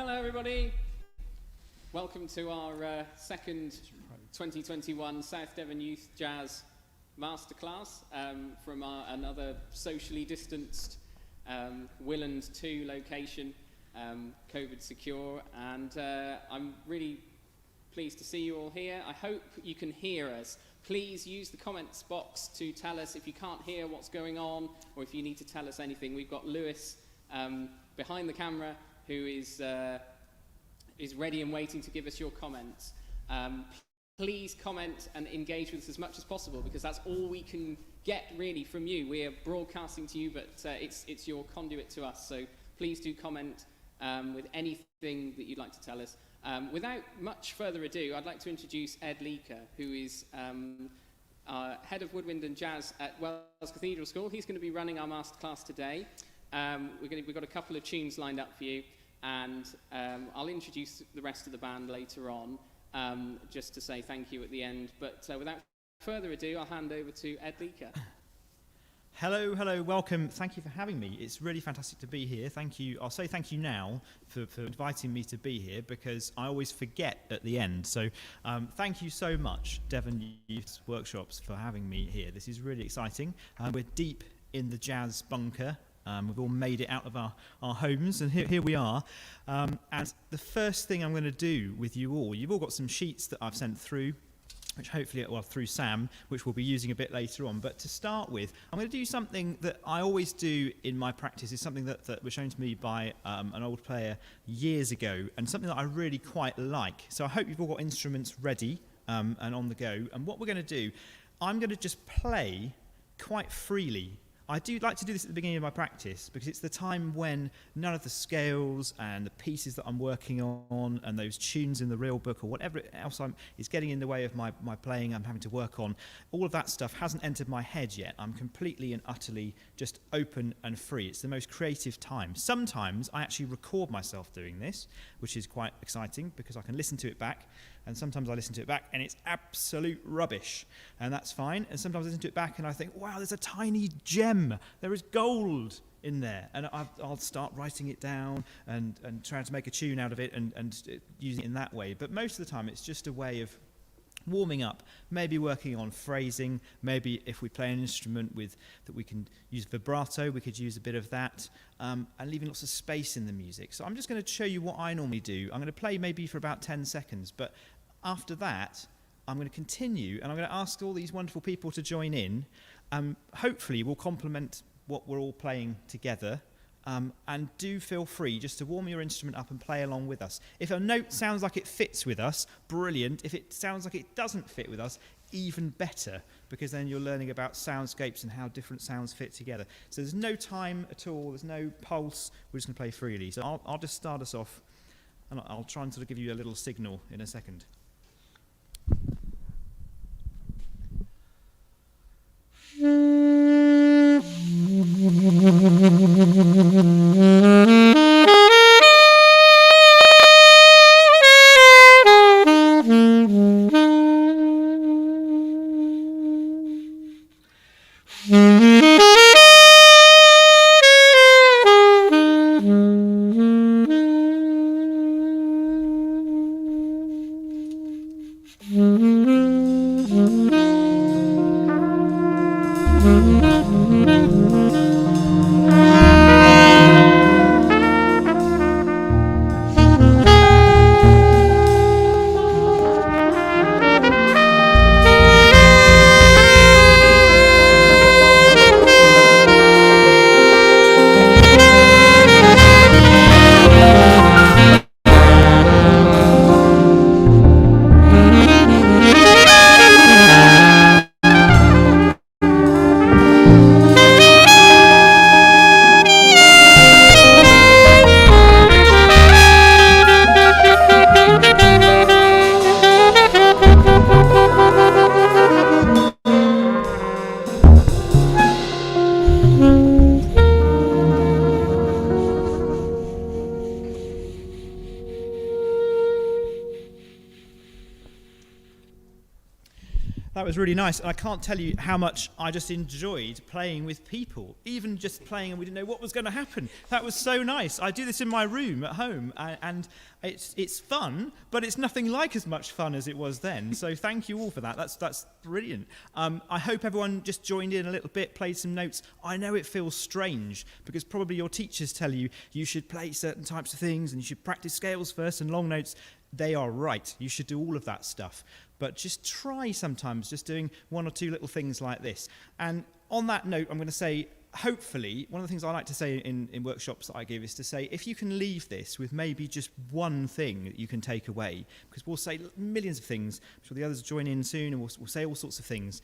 Hello everybody. Welcome to our second 2021 South Devon Youth Jazz Masterclass from another socially distanced Willand 2 location, COVID secure, and I'm really pleased to see you all here. I hope you can hear us. Please use the comments box to tell us if you can't hear what's going on or if you need to tell us anything. We've got Lewis behind the camera who is ready and waiting to give us your comments. Please comment and engage with us as much as possible because that's all we can get really from you. We are broadcasting to you, but it's your conduit to us. So please do comment with anything that you'd like to tell us. Without much further ado, I'd like to introduce Ed Lieker, who is head of Woodwind and Jazz at Wells Cathedral School. He's going to be running our masterclass today. We've got a couple of tunes lined up for you, and I'll introduce the rest of the band later on, just to say thank you at the end. But without further ado, I'll hand over to Ed Lieker. Hello, welcome. Thank you for having me. It's really fantastic to be here. Thank you. I'll say thank you now for inviting me to be here because I always forget at the end. So thank you so much, Devon Youth Workshops, for having me here. This is really exciting. We're deep in the jazz bunker. We've all made it out of our homes, and here we are. And the first thing I'm going to do with you all, you've all got some sheets that I've sent through, which hopefully, well, through Sam, which we'll be using a bit later on. But to start with, I'm going to do something that I always do in my practice. It's something that was shown to me by an old player years ago, and something that I really quite like. So I hope you've all got instruments ready and on the go. And what we're going to do, I'm going to just play quite freely. I do like to do this at the beginning of my practice because it's the time when none of the scales and the pieces that I'm working on and those tunes in the real book or whatever else is getting in the way of my playing I'm having to work on, all of that stuff hasn't entered my head yet. I'm completely and utterly just open and free. It's the most creative time. Sometimes I actually record myself doing this, which is quite exciting because I can listen to it back. And sometimes I listen to it back and it's absolute rubbish, and that's fine. And sometimes I listen to it back and I think, wow, there's a tiny gem. There is gold in there. And I'll start writing it down and trying to make a tune out of it and using it in that way. But most of the time it's just a way of warming up, maybe working on phrasing, maybe if we play an instrument that we can use vibrato, we could use a bit of that, and leaving lots of space in the music. So I'm just going to show you what I normally do. I'm going to play maybe for about 10 seconds, but after that I'm going to continue and I'm going to ask all these wonderful people to join in. Hopefully we'll complement what we're all playing together. And do feel free just to warm your instrument up and play along with us. If a note sounds like it fits with us, brilliant. If it sounds like it doesn't fit with us, even better, because then you're learning about soundscapes and how different sounds fit together. So there's no time at all, there's no pulse, we're just going to play freely. So I'll just start us off, and I'll try and sort of give you a little signal in a second. That was really nice. And I can't tell you how much I just enjoyed playing with people, even just playing and we didn't know what was going to happen. That was so nice. I do this in my room at home, and it's fun, but it's nothing like as much fun as it was then. So thank you all for that. That's brilliant. I hope everyone just joined in a little bit, played some notes. I know it feels strange because probably your teachers tell you you should play certain types of things and you should practice scales first and long notes. They are right. You should do all of that stuff. But just try sometimes just doing one or two little things like this. And on that note, I'm going to say, hopefully, one of the things I like to say in workshops that I give is to say, if you can leave this with maybe just one thing that you can take away, because we'll say millions of things, I'm sure the others will join in soon, and we'll say all sorts of things.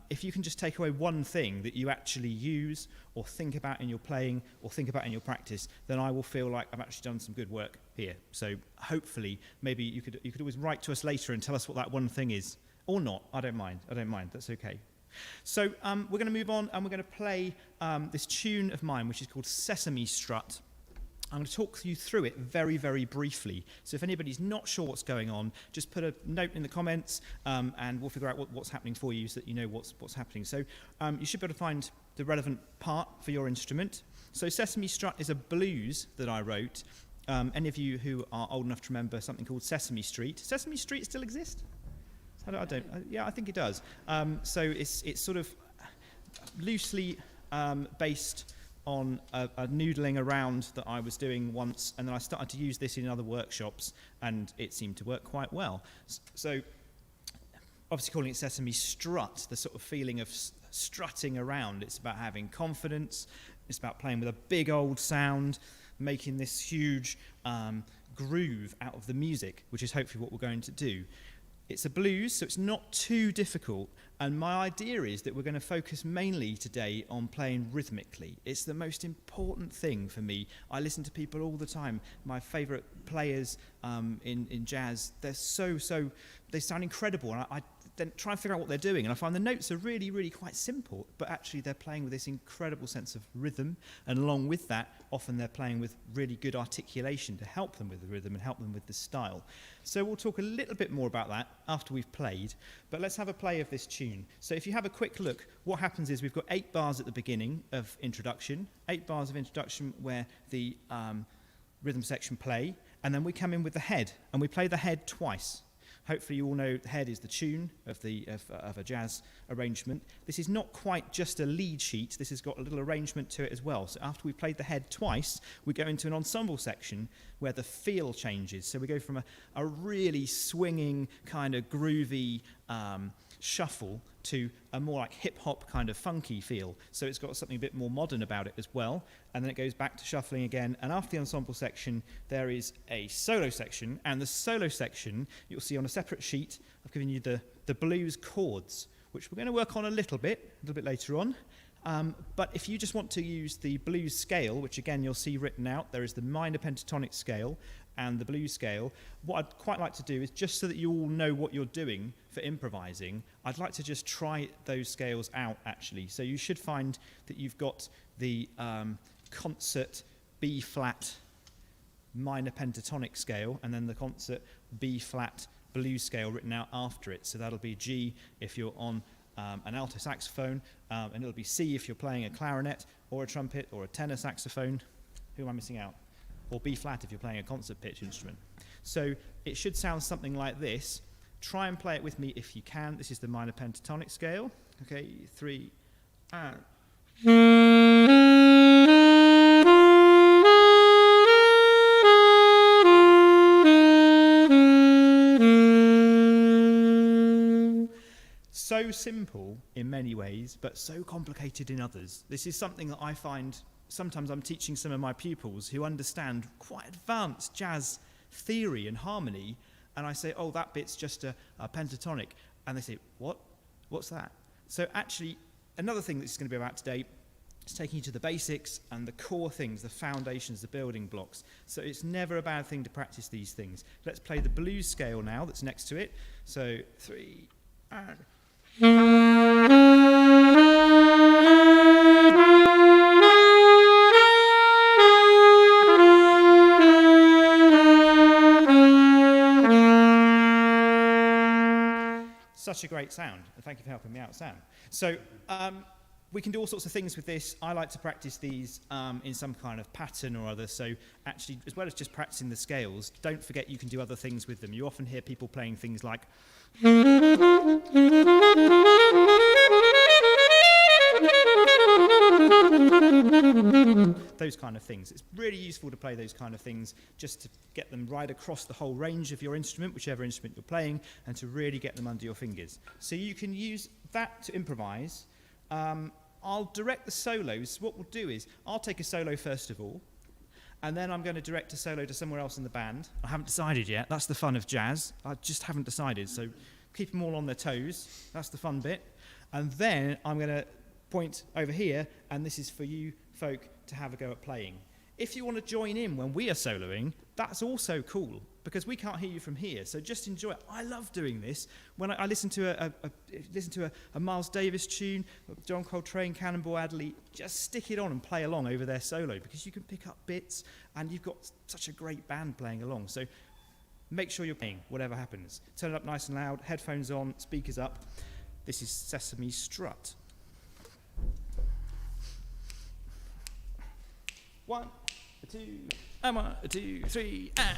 If you can just take away one thing that you actually use or think about in your playing or think about in your practice, then I will feel like I've actually done some good work here. So hopefully, maybe you could always write to us later and tell us what that one thing is. Or not. I don't mind. That's okay. So we're going to move on and we're going to play this tune of mine, which is called Sesame Strut. I'm going to talk you through it very, very briefly. So if anybody's not sure what's going on, just put a note in the comments and we'll figure out what's happening for you so that you know what's happening. So you should be able to find the relevant part for your instrument. So Sesame Strut is a blues that I wrote. Any of you who are old enough to remember something called Sesame Street. Sesame Street still exist? Yeah, I think it does. So it's sort of loosely based on a noodling around that I was doing once, and then I started to use this in other workshops, and it seemed to work quite well. So obviously calling it Sesame Strut, the sort of feeling of strutting around. It's about having confidence. It's about playing with a big old sound, making this huge groove out of the music, which is hopefully what we're going to do. It's a blues, so it's not too difficult, and my idea is that we're going to focus mainly today on playing rhythmically. It's the most important thing for me. I listen to people all the time. My favourite players in jazz, they sound incredible, and I then try and figure out what they're doing, and I find the notes are really, really quite simple, but actually they're playing with this incredible sense of rhythm, and along with that, often they're playing with really good articulation to help them with the rhythm and help them with the style. So we'll talk a little bit more about that after we've played, but let's have a play of this tune. So if you have a quick look, what happens is we've got 8 bars at the beginning of introduction, 8 bars of introduction where the rhythm section play, and then we come in with the head, and we play the head twice. Hopefully you all know the head is the tune of a jazz arrangement. This is not quite just a lead sheet. This has got a little arrangement to it as well. So after we've played the head twice, we go into an ensemble section where the feel changes. So we go from a really swinging, kind of groovy shuffle to a more like hip-hop kind of funky feel. So it's got something a bit more modern about it as well. And then it goes back to shuffling again. And after the ensemble section, there is a solo section. And the solo section, you'll see on a separate sheet, I've given you the blues chords, which we're going to work on a little bit later on. But if you just want to use the blues scale, which again you'll see written out, there is the minor pentatonic scale and the blues scale. What I'd quite like to do is, just so that you all know what you're doing for improvising, I'd like to just try those scales out actually. So you should find that you've got the concert B-flat minor pentatonic scale and then the concert B-flat blues scale written out after it. So that'll be G if you're on an alto saxophone, and it'll be C if you're playing a clarinet or a trumpet or a tenor saxophone. Who am I missing out? Or B-flat if you're playing a concert pitch instrument. So it should sound something like this. Try and play it with me if you can. This is the minor pentatonic scale. Okay, 3, and... So simple in many ways, but so complicated in others. This is something that I find sometimes I'm teaching some of my pupils who understand quite advanced jazz theory and harmony, and I say, oh, that bit's just a pentatonic. And they say, what? What's that? So actually, another thing that's going to be about today is taking you to the basics and the core things, the foundations, the building blocks. So it's never a bad thing to practice these things. Let's play the blues scale now that's next to it. So 3, and... Such a great great sound. And thank you for helping me out, Sam. So we can do all sorts of things with this. I like to practice these in some kind of pattern or other. So actually, as well as just practicing the scales, don't forget you can do other things with them. You often hear people playing things like those kind of things. It's really useful to play those kind of things just to get them right across the whole range of your instrument, whichever instrument you're playing, and to really get them under your fingers. So you can use that to improvise. I'll direct the solos. What we'll do is I'll take a solo first of all, and then I'm going to direct a solo to somewhere else in the band. I haven't decided yet. That's the fun of jazz. I just haven't decided. So keep them all on their toes. That's the fun bit. And then I'm going to point over here, and this is for you folk to have a go at playing. If you want to join in when we are soloing, that's also cool, because we can't hear you from here, so just enjoy it. I love doing this. When I listen to a Miles Davis tune, John Coltrane, Cannonball Adderley, just stick it on and play along over their solo, because you can pick up bits, and you've got such a great band playing along. So make sure you're playing, whatever happens. Turn it up nice and loud, headphones on, speakers up. This is Sesame Strut. 1, 2, and 1, 2, 3, and.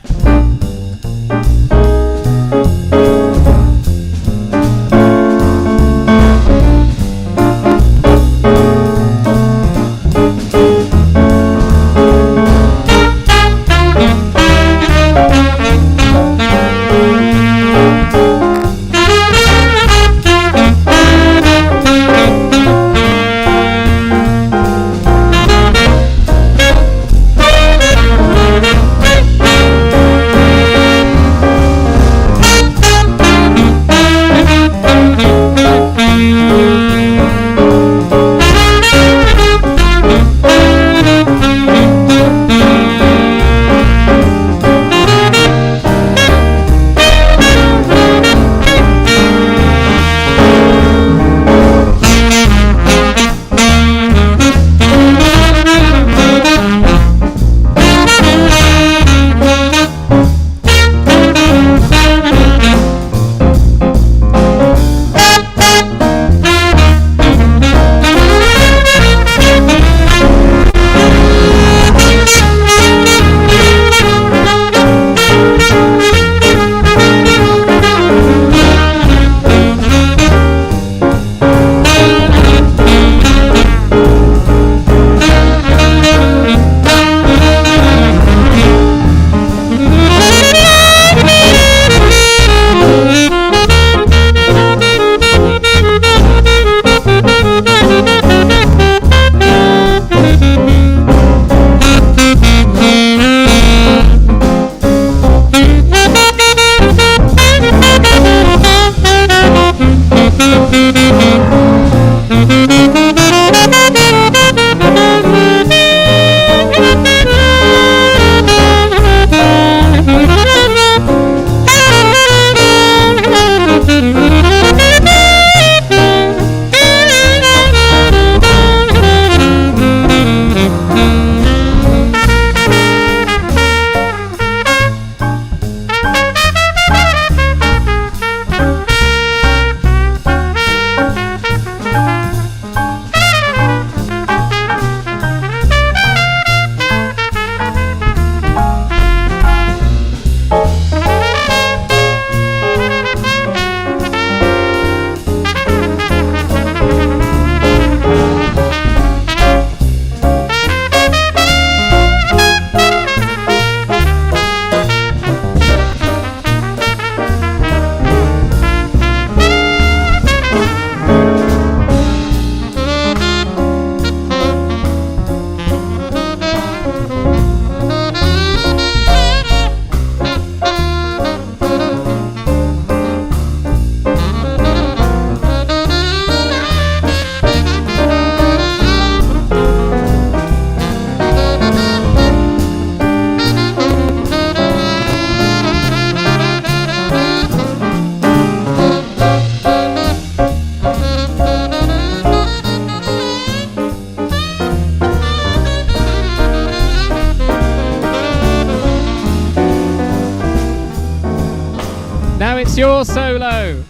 Now it's your solo.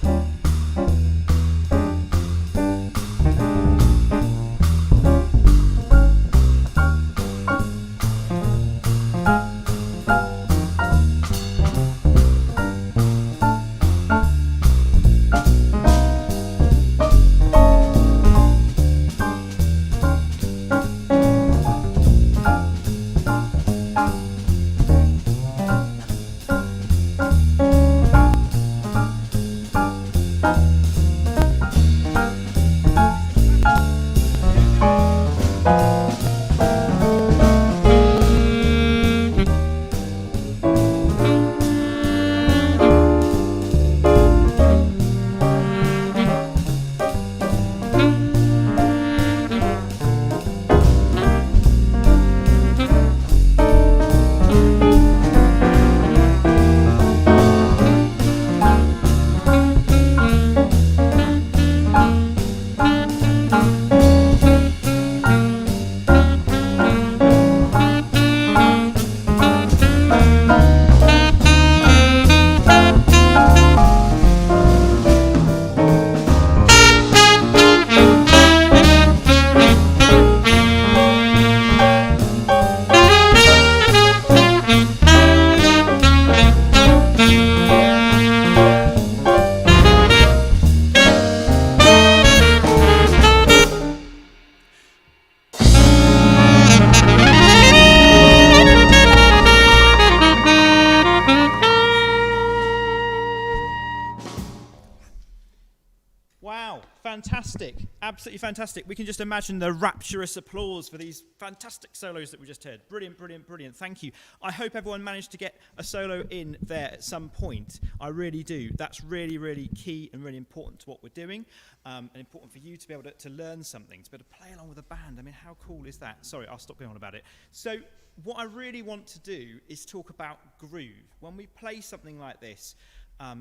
Wow, fantastic, absolutely fantastic. We can just imagine the rapturous applause for these fantastic solos that we just heard. Brilliant, brilliant, brilliant, thank you. I hope everyone managed to get a solo in there at some point. I really do. That's really, really key and really important to what we're doing, and important for you to be able to learn something, to be able to play along with a band. I mean, how cool is that? Sorry, I'll stop going on about it. So what I really want to do is talk about groove. When we play something like this,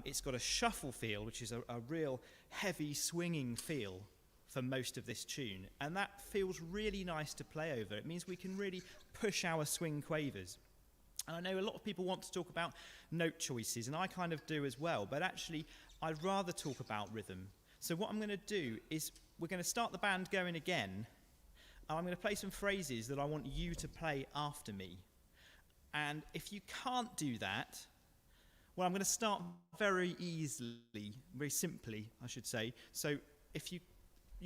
it's got a shuffle feel, which is a real heavy swinging feel for most of this tune, and that feels really nice to play over. It means we can really push our swing quavers. And I know a lot of people want to talk about note choices, and I kind of do as well, but actually I'd rather talk about rhythm. So what I'm going to do is we're going to start the band going again, and I'm going to play some phrases that I want you to play after me. And if you can't do that, well, I'm going to start very easily, very simply, I should say. So if you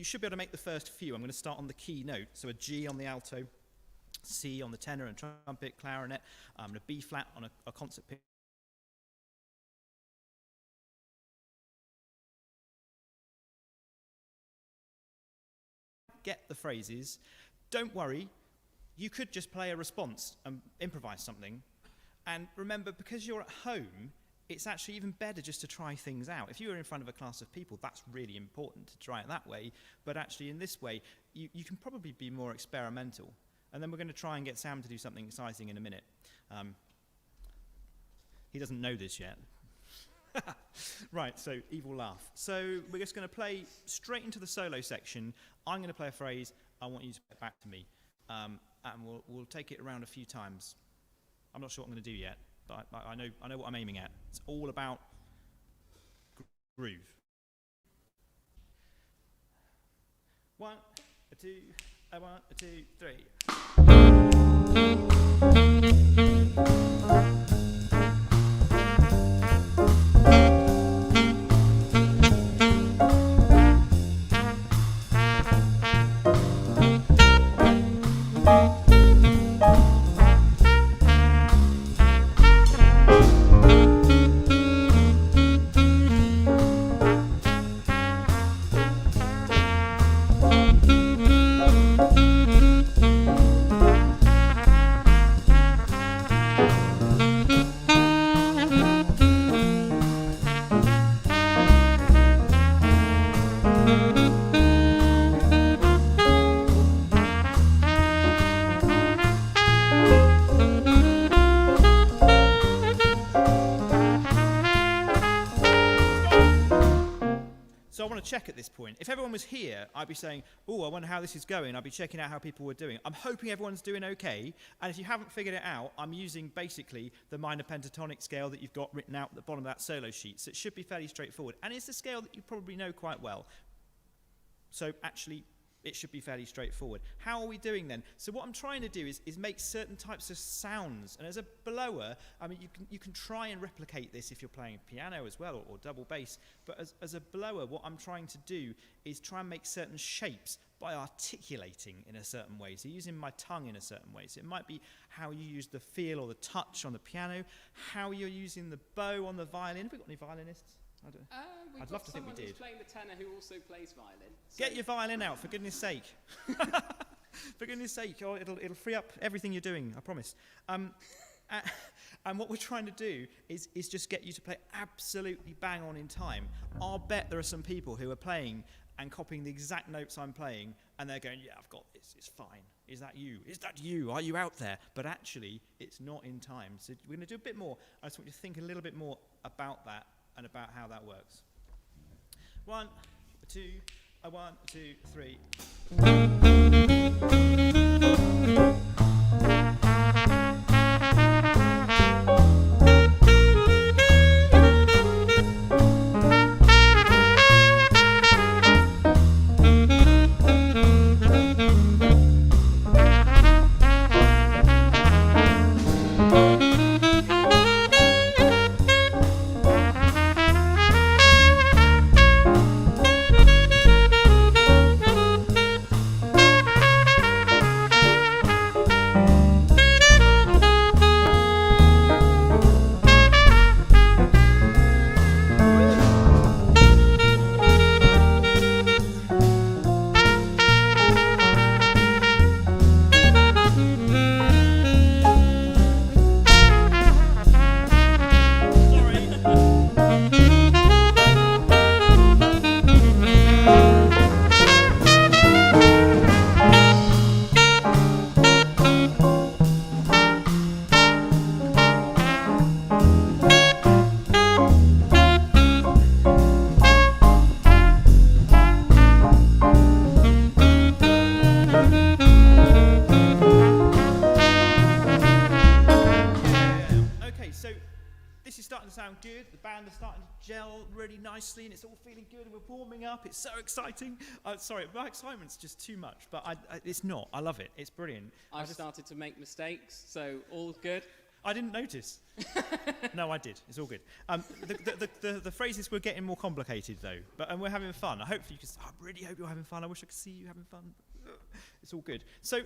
should be able to make the first few. I'm going to start on the key note. So a G on the alto, C on the tenor and trumpet, clarinet, and a B flat on a concert piano. Get the phrases. Don't worry, you could just play a response and improvise something. And remember, because you're at home, it's actually even better just to try things out. If you were in front of a class of people, that's really important to try it that way. But actually, in this way, you can probably be more experimental. And then we're going to try and get Sam to do something exciting in a minute. He doesn't know this yet. Right, so evil laugh. So we're just going to play straight into the solo section. I'm going to play a phrase. I want you to play it back to me. And we'll take it around a few times. I'm not sure what I'm going to do yet, but I know what I'm aiming at. It's all about groove. 1, 2, 1, 2, 3. Check at this point. If everyone was here, I'd be saying, oh, I wonder how this is going. I'd be checking out how people were doing. I'm hoping everyone's doing okay. And if you haven't figured it out, I'm using basically the minor pentatonic scale that you've got written out at the bottom of that solo sheet. So it should be fairly straightforward. And it's a scale that you probably know quite well. So actually, it should be fairly straightforward. How are we doing then? So what I'm trying to do is make certain types of sounds. And as a blower, I mean, you can try and replicate this if you're playing piano as well, or double bass. But as a blower, what I'm trying to do is try and make certain shapes by articulating in a certain way. So using my tongue in a certain way. So it might be how you use the feel or the touch on the piano, how you're using the bow on the violin. Have we got any violinists? I'd love to think we did. Who's playing the tenor who also plays violin. So get your violin out, for goodness sake. For goodness sake, it'll free up everything you're doing, I promise. And what we're trying to do is just get you to play absolutely bang on in time. I'll bet there are some people who are playing and copying the exact notes I'm playing, and they're going, yeah, I've got this, it's fine. Is that you? Is that you? Are you out there? But actually, it's not in time. So we're going to do a bit more. I just want you to think a little bit more about that and about how that works. 1, 2, 1, 2, 3. nicely and it's all feeling good and we're warming up. It's so exciting. Sorry, my excitement's just too much, but it's not. I love it. It's brilliant. I've started to make mistakes, so all good. I didn't notice. No, I did. It's all good. The phrases were getting more complicated though, and we're having fun. I really hope you're having fun. I wish I could see you having fun. It's all good. So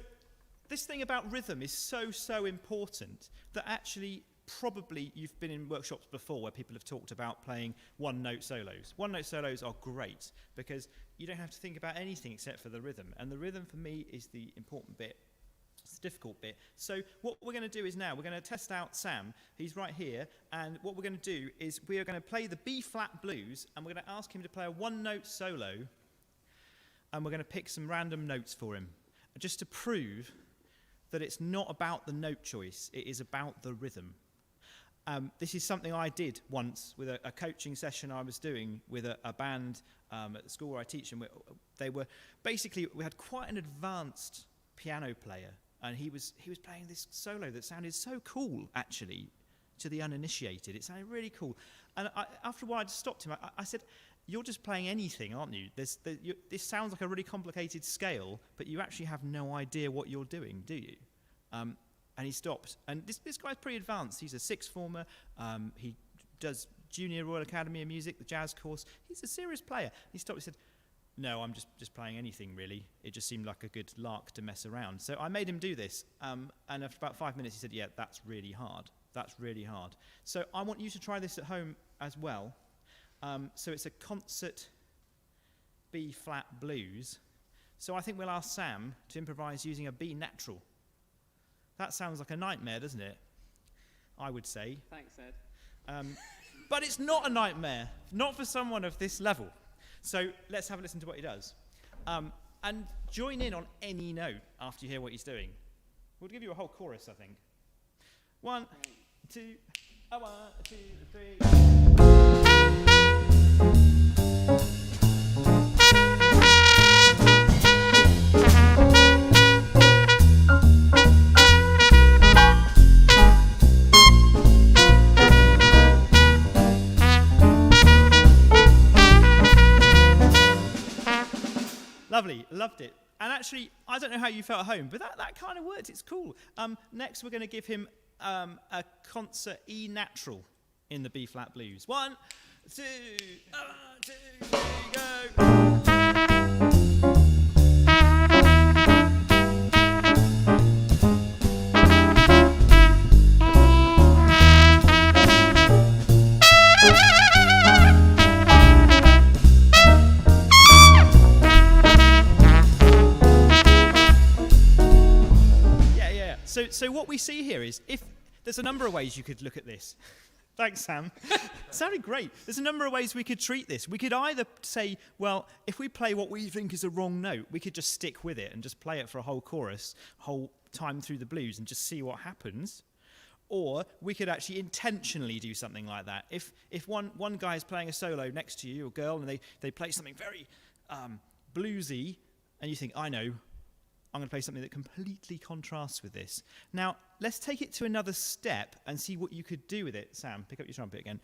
this thing about rhythm is so important that actually probably you've been in workshops before where people have talked about playing one-note solos. One-note solos are great because you don't have to think about anything except for the rhythm. And the rhythm for me is the important bit. It's the difficult bit. So what we're going to do is now we're going to test out Sam. He's right here. And what we're going to do is we are going to play the B-flat blues and we're going to ask him to play a one-note solo. And we're going to pick some random notes for him just to prove that it's not about the note choice. It is about the rhythm. This is something I did once with a coaching session I was doing with a band at the school where I teach, and we had quite an advanced piano player, and he was playing this solo that sounded so cool actually to the uninitiated. It sounded really cool, and after a while I just stopped him. I said, "You're just playing anything, aren't you? This sounds like a really complicated scale, but you actually have no idea what you're doing, do you?" And he stopped. And this guy's pretty advanced. He's a sixth former. He does Junior Royal Academy of Music, the jazz course. He's a serious player. He stopped and said, "No, I'm just playing anything, really. It just seemed like a good lark to mess around." So I made him do this. And after about 5 minutes, he said, "Yeah, that's really hard. That's really hard." So I want you to try this at home as well. So it's a concert B-flat blues. So I think we'll ask Sam to improvise using a B natural. That sounds like a nightmare, doesn't it? I would say. Thanks, Ed. But it's not a nightmare, not for someone of this level. So let's have a listen to what he does. And join in on any note after you hear what he's doing. We'll give you a whole chorus, I think. 1, 2, 1, 2, 3. Lovely, loved it. And actually, I don't know how you felt at home, but that kind of worked. It's cool. Next, we're going to give him a concert E natural in the B-flat blues. 1, 2, 1, 2, 3, go. So what we see here is, if there's a number of ways you could look at this. Thanks, Sam. Sounded great. There's a number of ways we could treat this. We could either say, well, if we play what we think is a wrong note, we could just stick with it and just play it for a whole chorus, whole time through the blues, and just see what happens. Or we could actually intentionally do something like that. If one guy is playing a solo next to you, or girl, and they play something very bluesy, and you think, I know, I'm going to play something that completely contrasts with this. Now, let's take it to another step and see what you could do with it. Sam, pick up your trumpet again.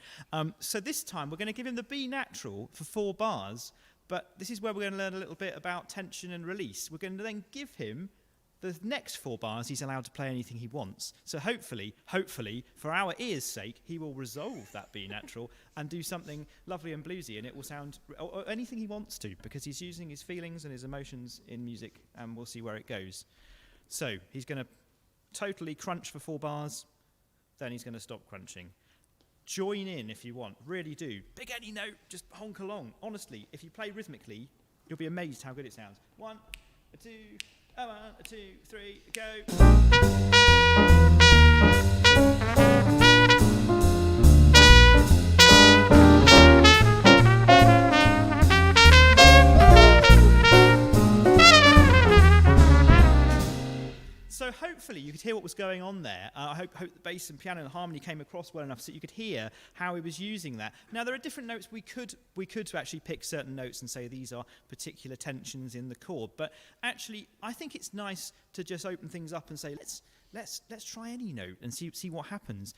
So this time, we're going to give him the B natural for 4 bars, but this is where we're going to learn a little bit about tension and release. We're going to then give him the next 4 bars. He's allowed to play anything he wants. So hopefully, for our ears' sake, he will resolve that B natural and do something lovely and bluesy, and it will sound or anything he wants to, because he's using his feelings and his emotions in music, and we'll see where it goes. So he's going to totally crunch for 4 bars, then he's going to stop crunching. Join in if you want, really do. Pick any note, just honk along. Honestly, if you play rhythmically, you'll be amazed how good it sounds. 1, 2, 1, 2, 3, go. So hopefully you could hear what was going on there. I hope the bass and piano and harmony came across well enough so you could hear how he was using that. Now, there are different notes we could actually pick certain notes and say these are particular tensions in the chord. But actually, I think it's nice to just open things up and say let's try any note and see what happens.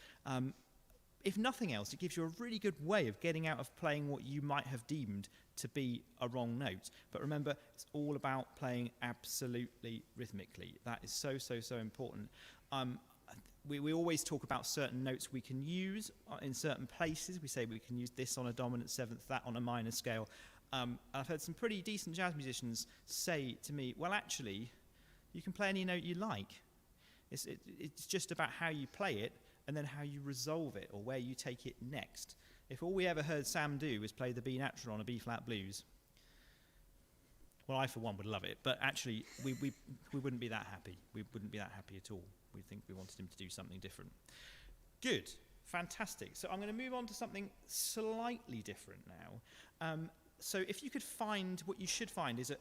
if nothing else, it gives you a really good way of getting out of playing what you might have deemed to be a wrong note. But remember, it's all about playing absolutely rhythmically. That is so, so, so important. We always talk about certain notes we can use in certain places. We say we can use this on a dominant seventh, that on a minor scale. I've heard some pretty decent jazz musicians say to me, well, actually, you can play any note you like. It's just about how you play it and then how you resolve it or where you take it next. If all we ever heard Sam do was play the B natural on a B-flat blues, well, I, for one, would love it. But actually, we wouldn't be that happy. We wouldn't be that happy at all. We think we wanted him to do something different. Good. Fantastic. So I'm going to move on to something slightly different now. So if you could find, what you should find is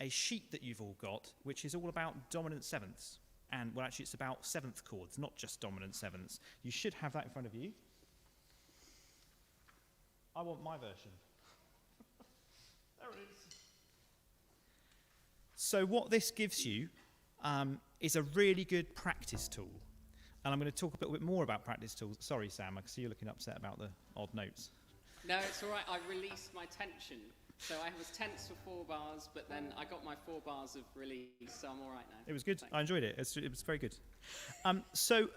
a sheet that you've all got, which is all about dominant sevenths. And, well, actually, it's about seventh chords, not just dominant sevenths. You should have that in front of you. I want my version. There it is. So what this gives you is a really good practice tool. And I'm going to talk a little bit more about practice tools. Sorry, Sam, I can see you're looking upset about the odd notes. No, it's all right. I released my tension. So I was tense for 4 bars, but then I got my 4 bars of release, so I'm all right now. It was good. Thanks. I enjoyed it. It was very good. So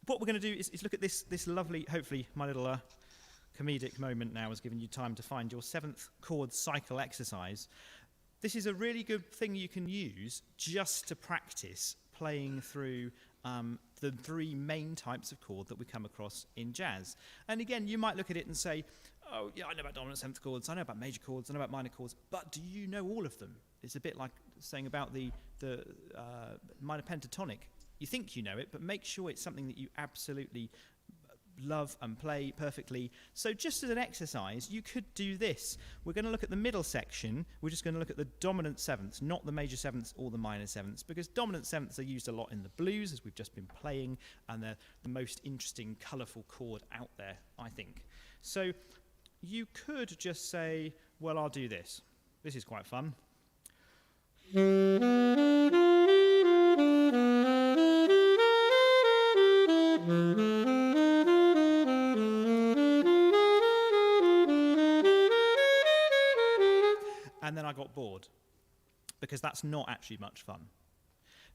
what we're going to do is look at this lovely, hopefully my little comedic moment now has given you time to find your 7th chord cycle exercise. This is a really good thing you can use just to practice playing through the 3 main types of chord that we come across in jazz. And again, you might look at it and say, oh, yeah, I know about dominant 7th chords, I know about major chords, I know about minor chords, but do you know all of them? It's a bit like saying about the minor pentatonic. You think you know it, but make sure it's something that you absolutely love and play perfectly. So just as an exercise, you could do this. We're going to look at the middle section. We're just going to look at the dominant sevenths, not the major sevenths or the minor sevenths, because dominant sevenths are used a lot in the blues, as we've just been playing, and they're the most interesting, colourful chord out there, I think. So you could just say, well, I'll do this. This is quite fun. And then I got bored, because that's not actually much fun.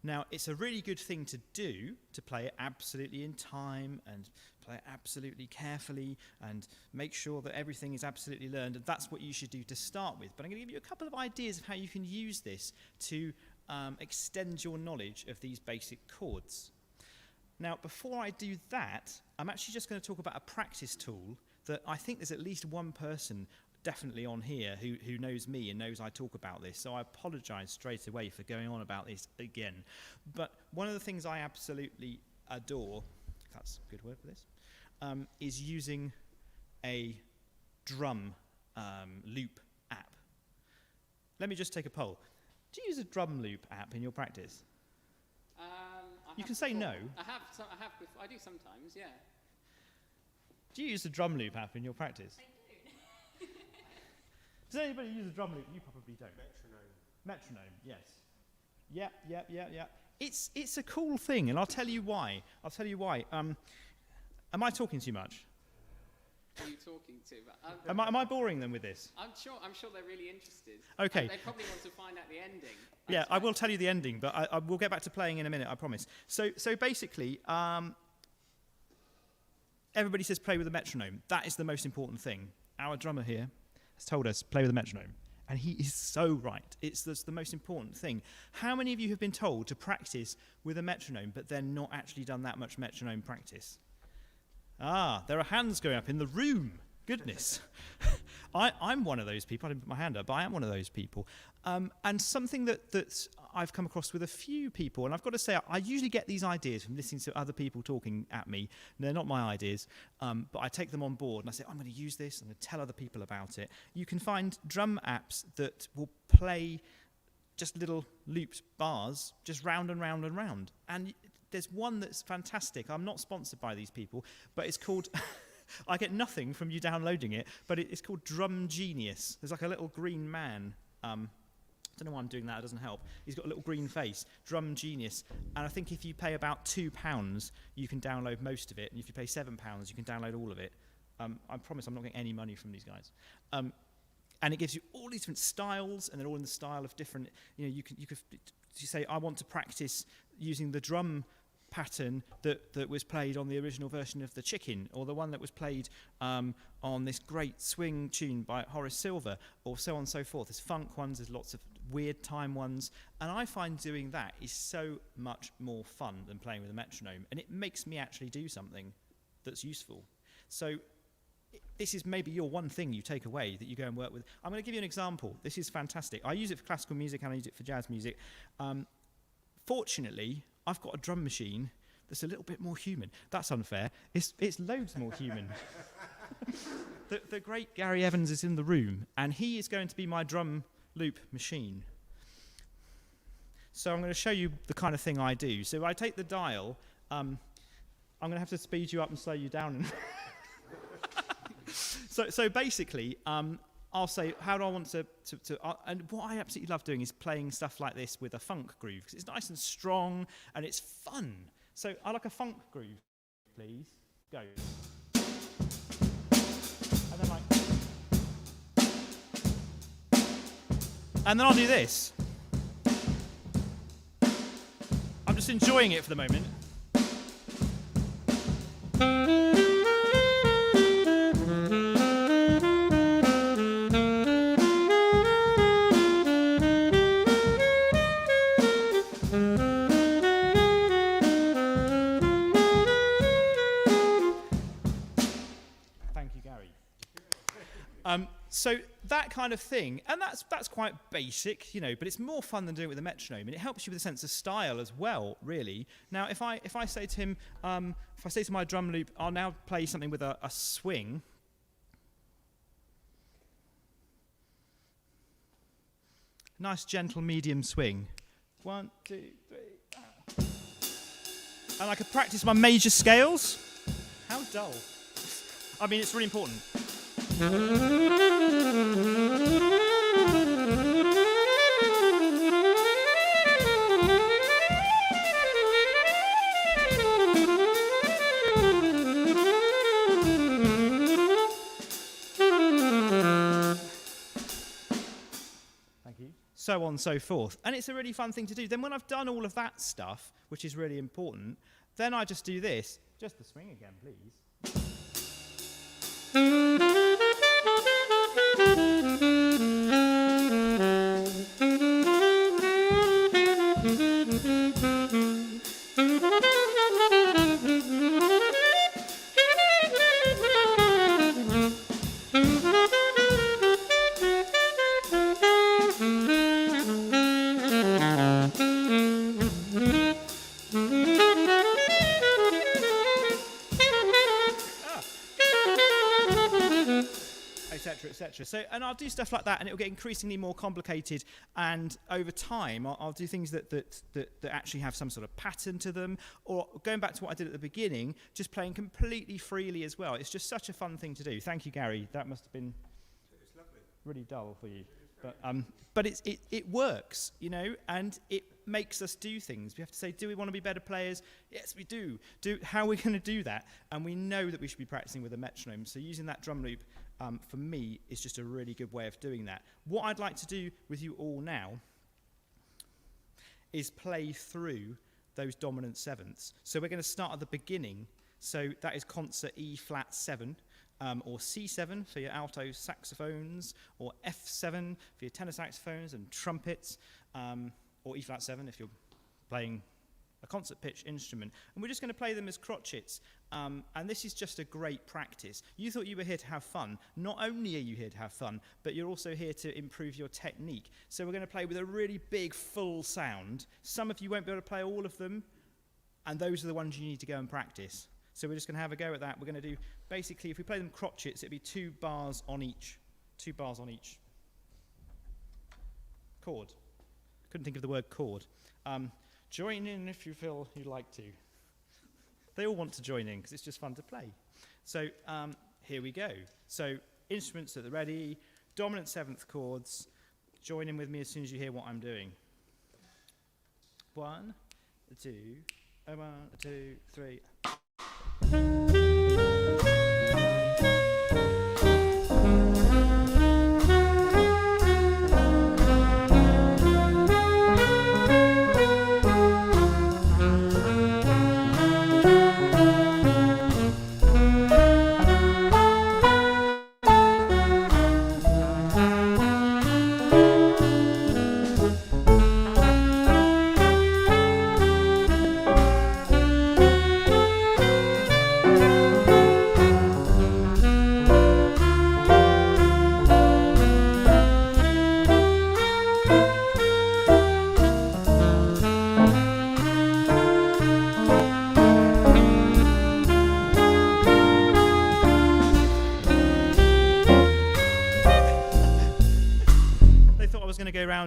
Now, it's a really good thing to do, to play it absolutely in time and play it absolutely carefully and make sure that everything is absolutely learned, and that's what you should do to start with. But I'm going to give you a couple of ideas of how you can use this to extend your knowledge of these basic chords. Now, before I do that, I'm actually just going to talk about a practice tool that I think there's at least one person definitely on here who knows me and knows I talk about this, so I apologise straight away for going on about this again. But one of the things I absolutely adore, if that's a good word for this, is using a drum loop app. Let me just take a poll. Do you use a drum loop app in your practice? You can say no. I do sometimes, yeah. Do you use the drum loop app in your practice? Does anybody use a drum loop? You probably don't. Metronome, yes. Yep. It's a cool thing, and I'll tell you why. Am I talking too much? Who are you talking to? Am I boring them with this? I'm sure they're really interested. Okay. They probably want to find out the ending. Yeah, I will tell you the ending, but I will get back to playing in a minute, I promise. So basically, everybody says play with a metronome. That is the most important thing. Our drummer here has told us play with a metronome, and he is so right. It's the most important thing. How many of you have been told to practice with a metronome but then not actually done that much metronome practice? There are hands going up in the room. Goodness. I'm one of those people. I didn't put my hand up, but I am one of those people. And something that I've come across with a few people, and I've got to say, I usually get these ideas from listening to other people talking at me. They're not my ideas, but I take them on board, and I say, I'm going to use this, I'm going to tell other people about it. You can find drum apps that will play just little looped bars, just round and round and round. And there's one that's fantastic. I'm not sponsored by these people, but it's called... I get nothing from you downloading it, but it's called Drum Genius. There's like a little green man I don't know why I'm doing that, it doesn't help. He's got a little green face, drum genius. And I think if you pay about £2, you can download most of it. And if you pay £7, you can download all of it. I promise I'm not getting any money from these guys. And it gives you all these different styles, and they're all in the style of different, you could say, I want to practice using the drum pattern that was played on the original version of The Chicken, or the one that was played on this great swing tune by Horace Silver, or so on and so forth. There's funk ones, there's lots of weird time ones, and I find doing that is so much more fun than playing with a metronome, and it makes me actually do something that's useful. So this is maybe your one thing you take away that you go and work with. I'm going to give you an example. This is fantastic. I use it for classical music and I use it for jazz music. Fortunately, I've got a drum machine that's a little bit more human. That's unfair. It's loads more human. The great Gary Evans is in the room, and he is going to be my drum loop machine. So I'm going to show you the kind of thing I do. So I take the dial. I'm going to have to speed you up and slow you down. So basically, I'll say, how do I want to and what I absolutely love doing is playing stuff like this with a funk groove, because it's nice and strong and it's fun. So I like a funk groove, please. Go. And then I'll do this. I'm just enjoying it for the moment. So that kind of thing, and that's quite basic, but it's more fun than doing it with a metronome, and it helps you with a sense of style as well, really. Now, if I say to him, if I say to my drum loop, I'll now play something with a swing. Nice, gentle, medium swing. 1, 2, 3. And I could practice my major scales. How dull. I mean, it's really important. Thank you. So on and so forth. And it's a really fun thing to do. Then when I've done all of that stuff, which is really important, then I just do this. Just the swing again, please. Etc. So, and I'll do stuff like that, and it'll get increasingly more complicated. And over time, I'll do things that actually have some sort of pattern to them, or going back to what I did at the beginning, just playing completely freely as well. It's just such a fun thing to do. Thank you, Gary. That must have been really dull for you, but it works, and it makes us do things. We have to say, do we want to be better players? Yes, we do. How are we going to do that? And we know that we should be practicing with a metronome. So using that drum loop, for me, is just a really good way of doing that. What I'd like to do with you all now is play through those dominant sevenths. So we're going to start at the beginning. So that is concert E flat 7. Or C7 for your alto saxophones, or F7 for your tenor saxophones and trumpets, or E flat 7 if you're playing a concert pitch instrument. And we're just going to play them as crotchets. And this is just a great practice. You thought you were here to have fun. Not only are you here to have fun, but you're also here to improve your technique. So we're going to play with a really big, full sound. Some of you won't be able to play all of them, and those are the ones you need to go and practice. So we're just going to have a go at that. We're going to do, basically, if we play them crotchets, it'd be 2 bars on each. 2 bars on each. Chord. Couldn't think of the word chord. Join in if you feel you'd like to. They all want to join in because it's just fun to play. So here we go. So instruments at the ready, dominant 7th chords, join in with me as soon as you hear what I'm doing. 1, 2, 1, 2, 3.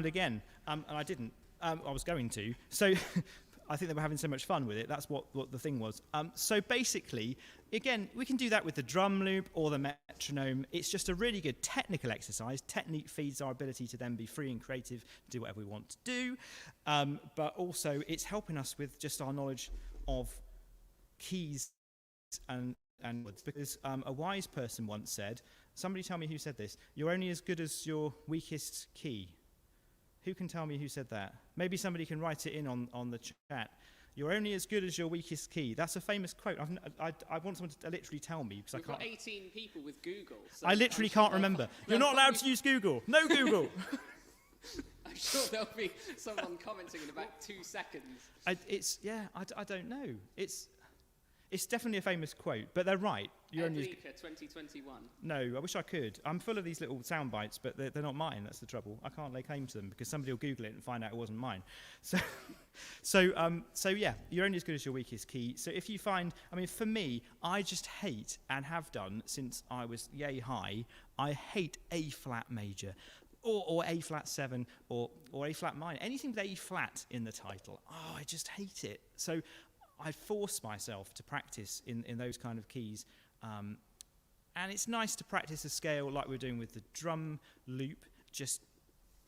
Again, and I didn't. I was going to. So I think they were having so much fun with it. That's what the thing was. So basically, again, we can do that with the drum loop or the metronome. It's just a really good technical exercise. Technique feeds our ability to then be free and creative, do whatever we want to do. But also, it's helping us with just our knowledge of keys and words. Because a wise person once said, somebody tell me who said this, you're only as good as your weakest key. Who can tell me who said that? Maybe somebody can write it in on the chat. You're only as good as your weakest key. That's a famous quote. I want someone to literally tell me. Because We've got 18 people with Google. So I literally can't remember. You're not allowed to use Google. No Google. I'm sure there'll be someone commenting in about 2 seconds. I don't know. It's definitely a famous quote, but they're right. Lieker 2021. No, I wish I could. I'm full of these little sound bites, but they're not mine. That's the trouble. I can't lay claim to them because somebody will Google it and find out it wasn't mine. So yeah, you're only as good as your weakest key. So if you find, I mean, for me, I just hate and have done since I was yay high. I hate A flat major. Or A flat 7 or A flat minor. Anything with A flat in the title. Oh, I just hate it. So I force myself to practice in those kind of keys. And it's nice to practice a scale like we're doing with the drum loop,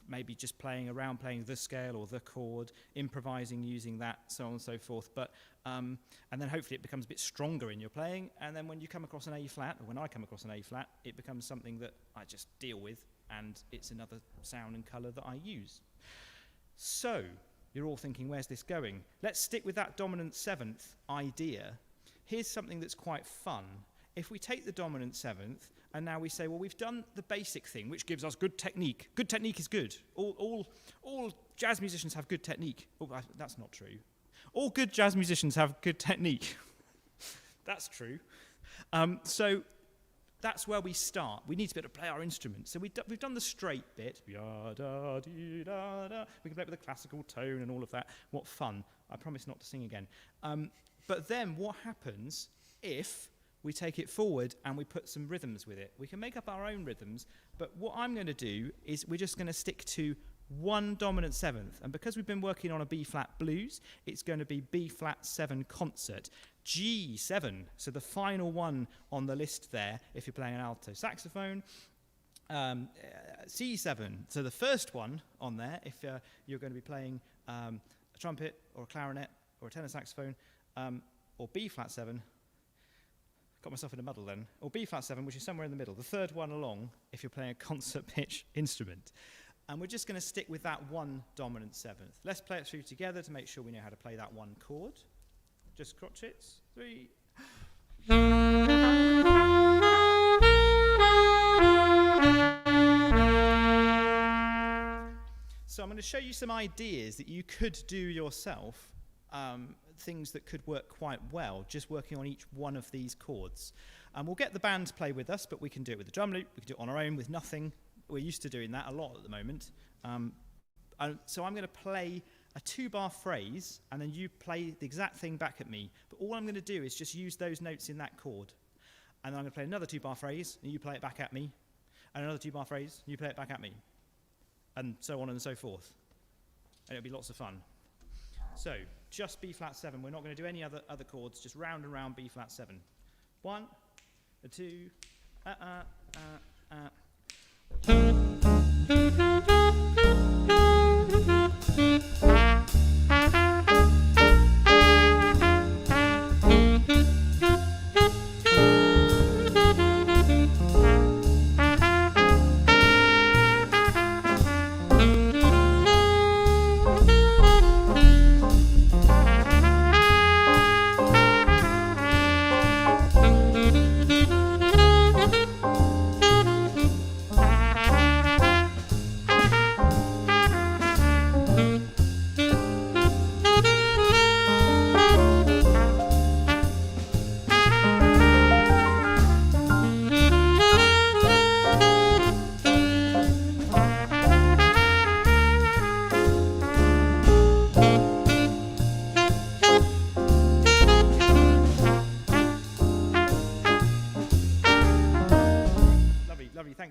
maybe just playing around, playing the scale or the chord, improvising using that, so on and so forth. But and then hopefully it becomes a bit stronger in your playing. And then when you come across an A flat, or when I come across an A flat, it becomes something that I just deal with, and it's another sound and colour that I use. So you're all thinking, where's this going? Let's stick with that dominant 7th idea. Here's something that's quite fun. If we take the dominant 7th, and now we say, well, we've done the basic thing, which gives us good technique. Good technique is good. All jazz musicians have good technique. Oh, that's not true. All good jazz musicians have good technique. That's true. So that's where we start. We need to be able to play our instruments. So we've done the straight bit. We can play it with a classical tone and all of that. What fun. I promise not to sing again. But then what happens if we take it forward and we put some rhythms with it? We can make up our own rhythms, but what I'm going to do is we're just going to stick to one dominant 7th. And because we've been working on a B-flat blues, it's going to be B-flat 7 concert. G7, so the final one on the list there, if you're playing an alto saxophone. C7, so the first one on there, if you're going to be playing a trumpet or a clarinet or a tenor saxophone, or B-flat 7. Got myself in a muddle then. Or B-flat 7, which is somewhere in the middle. The third one along, if you're playing a concert pitch instrument. And we're just going to stick with that one dominant 7th. Let's play it through together to make sure we know how to play that one chord. Just crotchets. 3. So I'm going to show you some ideas that you could do yourself, things that could work quite well, just working on each one of these chords. We'll get the band to play with us, but we can do it with the drum loop, we can do it on our own with nothing. We're used to doing that a lot at the moment. So I'm going to play a 2-bar phrase, and then you play the exact thing back at me. But all I'm going to do is just use those notes in that chord. And then I'm going to play another 2-bar phrase, and you play it back at me. And another 2-bar phrase, and you play it back at me. And so on and so forth. And it'll be lots of fun. So, just B-flat 7. We're not going to do any other chords, just round and round B-flat 7. 1, 2,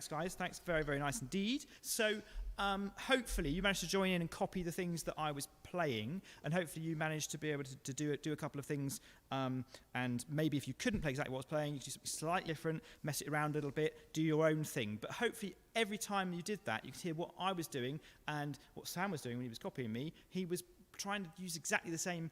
Thanks, guys. Thanks. Very, very nice indeed. So hopefully you managed to join in and copy the things that I was playing, and hopefully you managed to be able to do a couple of things, and maybe if you couldn't play exactly what I was playing, you could do something slightly different, mess it around a little bit, do your own thing. But hopefully every time you did that, you could hear what I was doing and what Sam was doing when he was copying me. He was trying to use exactly the same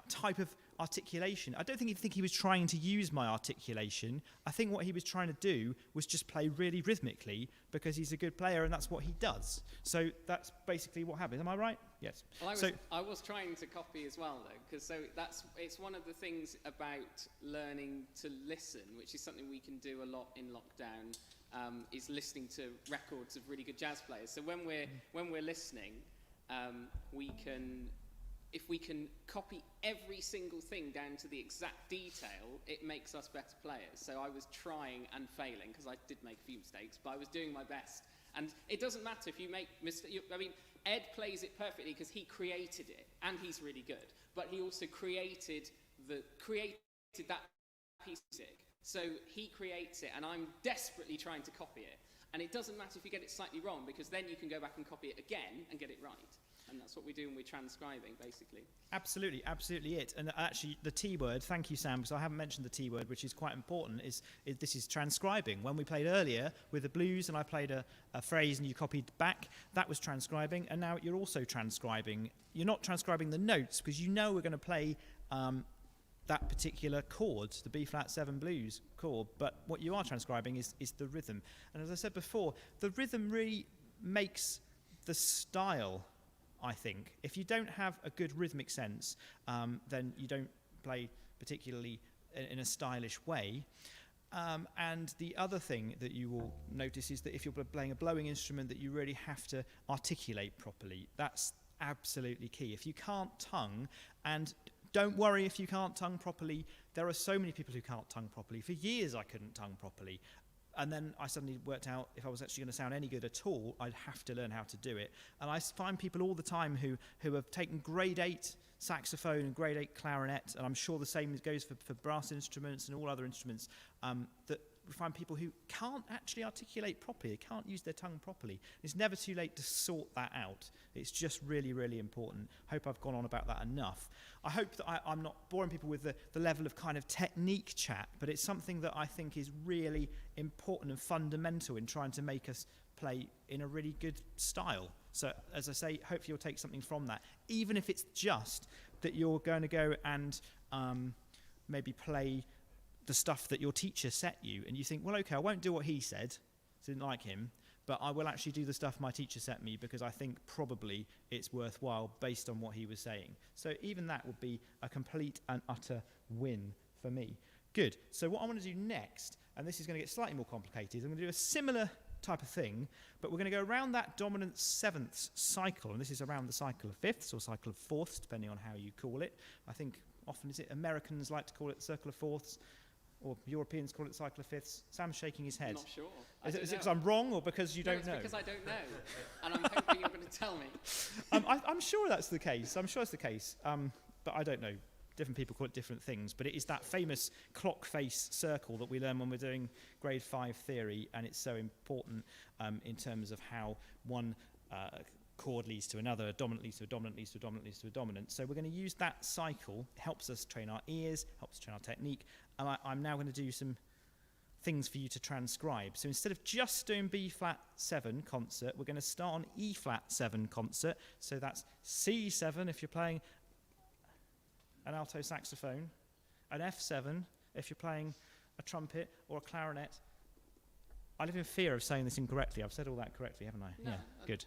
type of articulation. I don't think he was trying to use my articulation. I think what he was trying to do was just play really rhythmically, because he's a good player and that's what he does. So that's basically what happened. Am I right? Yes. Well, I was trying to copy as well, though, because it's one of the things about learning to listen, which is something we can do a lot in lockdown, is listening to records of really good jazz players. So when we're listening, if we can copy every single thing down to the exact detail, it makes us better players. So I was trying and failing, because I did make a few mistakes, but I was doing my best. And it doesn't matter if you make mistakes. I mean, Ed plays it perfectly because he created it, and he's really good. But he also created that piece of music. So he creates it, and I'm desperately trying to copy it. And it doesn't matter if you get it slightly wrong, because then you can go back and copy it again and get it right. And that's what we do when we're transcribing, basically. Absolutely, absolutely it. And actually, the T word, thank you, Sam, because I haven't mentioned the T word, which is quite important, this is transcribing. When we played earlier with the blues and I played a phrase and you copied back, that was transcribing. And now you're also transcribing. You're not transcribing the notes, because you know we're going to play that particular chord, the B-flat 7 blues chord. But what you are transcribing is the rhythm. And as I said before, the rhythm really makes the style, I think. If you don't have a good rhythmic sense, then you don't play particularly in a stylish way. And the other thing that you will notice is that if you're playing a blowing instrument, that you really have to articulate properly. That's absolutely key. If you can't tongue, and don't worry if you can't tongue properly, there are so many people who can't tongue properly. For years I couldn't tongue properly. And then I suddenly worked out if I was actually going to sound any good at all, I'd have to learn how to do it. And I find people all the time who have taken grade 8 saxophone and grade 8 clarinet, and I'm sure the same goes for brass instruments and all other instruments, that we find people who can't actually articulate properly, they can't use their tongue properly. It's never too late to sort that out. It's just really, really important. Hope I've gone on about that enough. I hope that I'm not boring people with the level of kind of technique chat, but it's something that I think is really important and fundamental in trying to make us play in a really good style. So, as I say, hopefully you'll take something from that, even if it's just that you're going to go and maybe play the stuff that your teacher set you, and you think, well, okay, I won't do what he said, so I didn't like him, but I will actually do the stuff my teacher set me, because I think probably it's worthwhile based on what he was saying. So even that would be a complete and utter win for me. Good. So what I want to do next, and this is going to get slightly more complicated, I'm going to do a similar type of thing, but we're going to go around that dominant sevenths cycle, and this is around the cycle of fifths or cycle of fourths, depending on how you call it. I think often Americans like to call it the circle of fourths, or Europeans call it cycle of fifths. Sam's shaking his head. I'm not sure. Is it because I'm wrong, or because you don't know? It's because I don't know, and I'm hoping you're going to tell me. I'm sure that's the case. I'm sure it's the case, but I don't know. Different people call it different things, but it is that famous clock face circle that we learn when we're doing grade 5 theory, and it's so important in terms of how one chord leads to another, a dominant leads to a dominant, leads to a dominant, leads to a dominant. So we're going to use that cycle. It helps us train our ears, helps train our technique, and I'm now going to do some things for you to transcribe. So instead of just doing B-flat 7 concert, we're going to start on E-flat 7 concert. So that's C7 if you're playing an alto saxophone, an F7 if you're playing a trumpet or a clarinet. I live in fear of saying this incorrectly. I've said all that correctly, haven't I? No, yeah, good.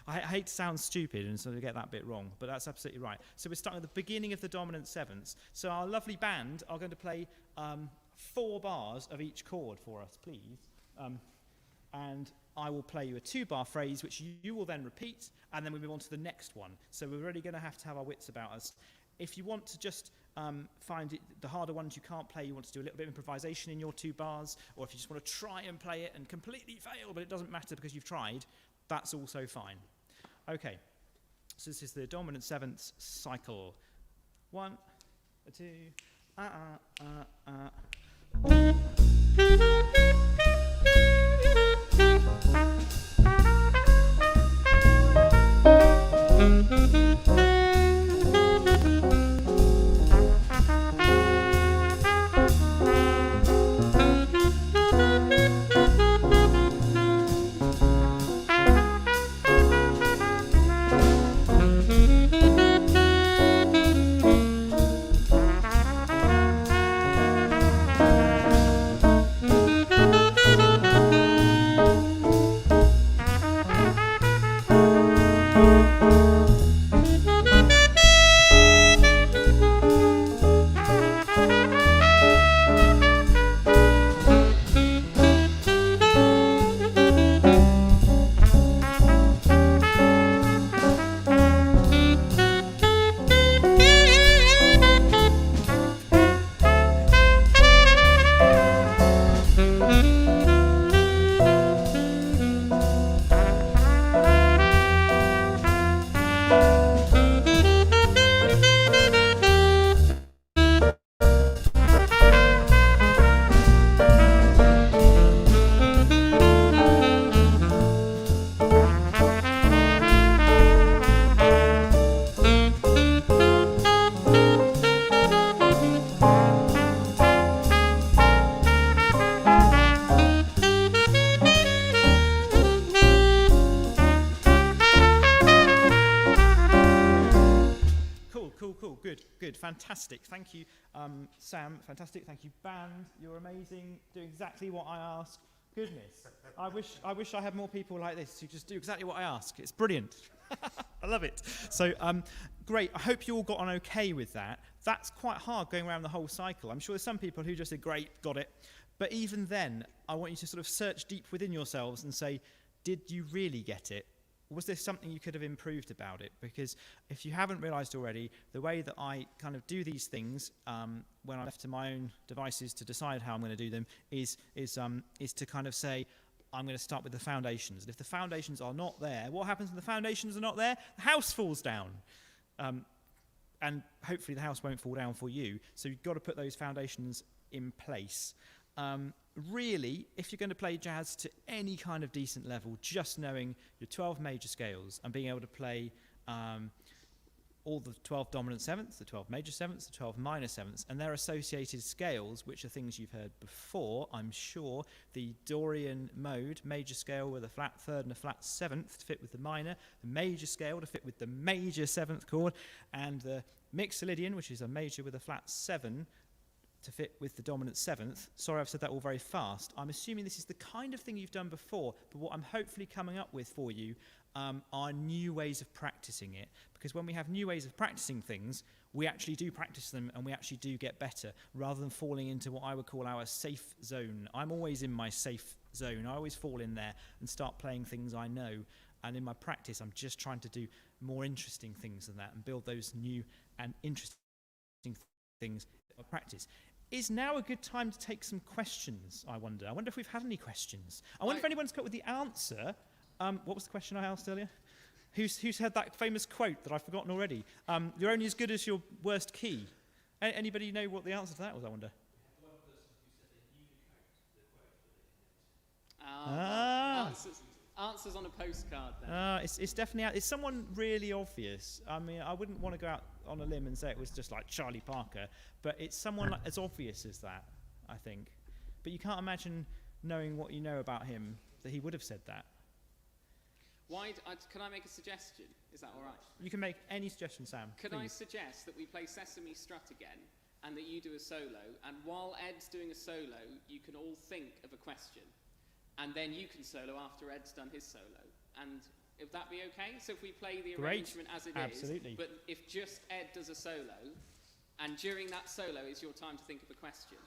I hate to sound stupid and sort of get that bit wrong, but that's absolutely right. So we're starting at the beginning of the dominant sevenths. So our lovely band are going to play 4 bars of each chord for us, please. And I will play you a 2-bar phrase, which you will then repeat, and then we move on to the next one. So we're really going to have our wits about us. If you want to just find the harder ones you can't play, you want to do a little bit of improvisation in your 2 bars, or if you just want to try and play it and completely fail, but it doesn't matter because you've tried, that's also fine. Okay, so this is the dominant sevenths cycle. 1, 2, good, fantastic. Thank you, Sam, fantastic. Thank you, band, you're amazing, doing exactly what I ask. Goodness, I wish I had more people like this who just do exactly what I ask. It's brilliant. I love it. So, great. I hope you all got on okay with that. That's quite hard going around the whole cycle. I'm sure there's some people who just say, great, got it. But even then, I want you to sort of search deep within yourselves and say, did you really get it? Was there something you could have improved about it? Because if you haven't realised already, the way that I kind of do these things when I'm left to my own devices to decide how I'm going to do them is to kind of say, I'm going to start with the foundations. And if the foundations are not there, what happens when the foundations are not there? The house falls down. And hopefully the house won't fall down for you. So you've got to put those foundations in place. Really, if you're going to play jazz to any kind of decent level, just knowing your 12 major scales and being able to play all the 12 dominant sevenths, the 12 major sevenths, the 12 minor sevenths, and their associated scales, which are things you've heard before, I'm sure. The Dorian mode, major scale with a flat third and a flat seventh to fit with the minor, the major scale to fit with the major seventh chord, and the Mixolydian, which is a major with a flat seven, to fit with the dominant seventh. Sorry, I've said that all very fast. I'm assuming this is the kind of thing you've done before, but what I'm hopefully coming up with for you are new ways of practicing it. Because when we have new ways of practicing things, we actually do practice them and we actually do get better, rather than falling into what I would call our safe zone. I'm always in my safe zone. I always fall in there and start playing things I know. And in my practice, I'm just trying to do more interesting things than that and build those new and interesting things of practice. Is now a good time to take some questions, I wonder? I wonder if we've had any questions. I wonder if anyone's got with the answer. What was the question I asked earlier? Who's heard that famous quote that I've forgotten already? You're only as good as your worst key. Anybody know what the answer to that was, I wonder? Answers on a postcard then. It's definitely out. It's someone really obvious. I mean, I wouldn't want to go out on a limb and say it was just like Charlie Parker, but it's someone like, as obvious as that, I think. But you can't imagine, knowing what you know about him, that he would have said that. Can I make a suggestion? Is that all right? You can make any suggestion, Sam. Could I suggest that we play Sesame Strut again, and that you do a solo, and while Ed's doing a solo, you can all think of a question, and then you can solo after Ed's done his solo. And if that be okay? So if we play the arrangement as it Absolutely. is, but if just Ed does a solo, and during that solo is your time to think of a question.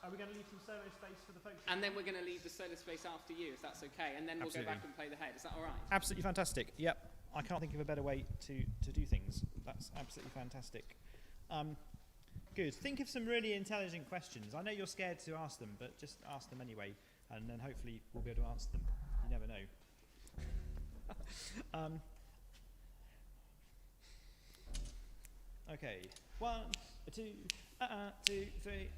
Are we going to leave some solo space for the folks? And then we're going to leave the solo space after you, if that's okay, and then we'll go back and play the head. Is that all right? Absolutely fantastic. Yep. I can't think of a better way to do things. That's absolutely fantastic. Good. Think of some really intelligent questions. I know you're scared to ask them, but just ask them anyway, and then hopefully we'll be able to answer them. You never know. Okay. 1, 2, 2, 3.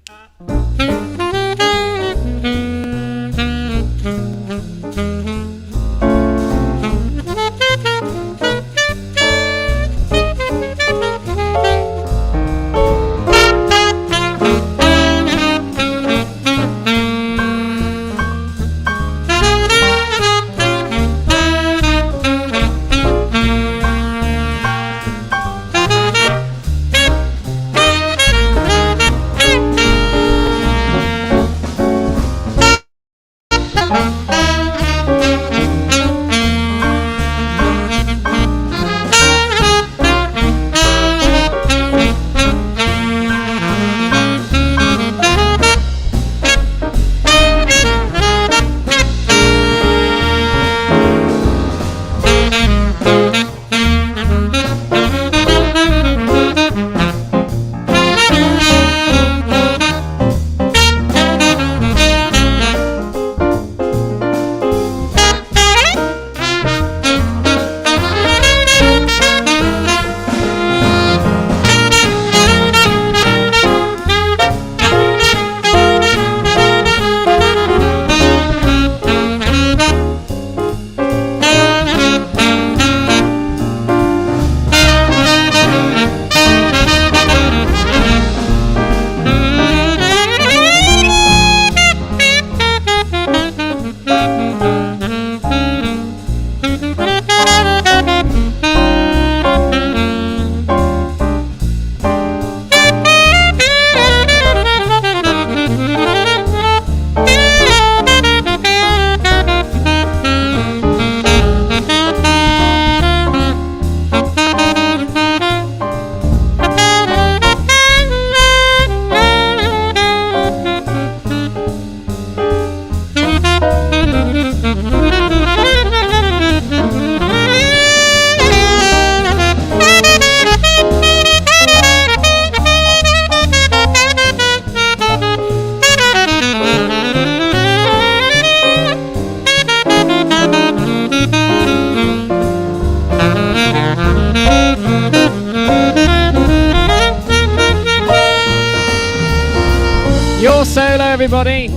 everybody.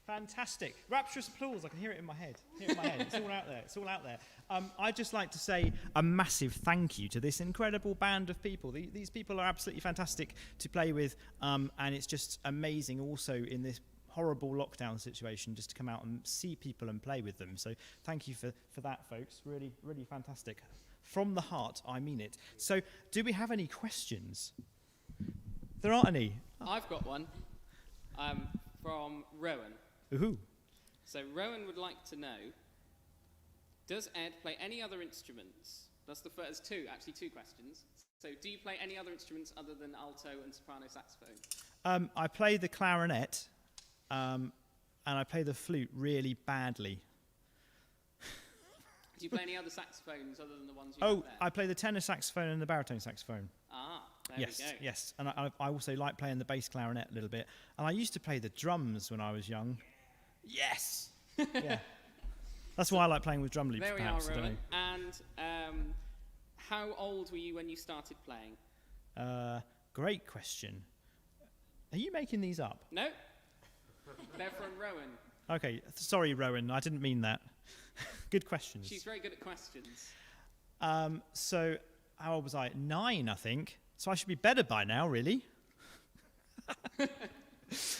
Fantastic. Rapturous applause. I can hear it in my head. It's all out there. It's all out there. I'd just like to say a massive thank you to this incredible band of people. These people are absolutely fantastic to play with, and it's just amazing also in this horrible lockdown situation just to come out and see people and play with them. So thank you for that, folks. Really, really fantastic. From the heart, I mean it. So do we have any questions? There aren't any. I've got one from Rowan. Ooh. So Rowan would like to know, does Ed play any other instruments? That's the first two questions. So do you play any other instruments other than alto and soprano saxophone? I play the clarinet, and I play the flute really badly. Do you play any other saxophones other than the ones you have there? I play the tenor saxophone and the baritone saxophone. There we go. Yes, and I also like playing the bass clarinet a little bit. And I used to play the drums when I was young. Yes! Yeah. That's why I like playing with drum loops, There we perhaps. are, Rowan. And how old were you when you started playing? Great question. Are you making these up? No. They're from Rowan. Okay, sorry, Rowan, I didn't mean that. Good questions. She's very good at questions. So, how old was I? 9, I think. So I should be better by now, really.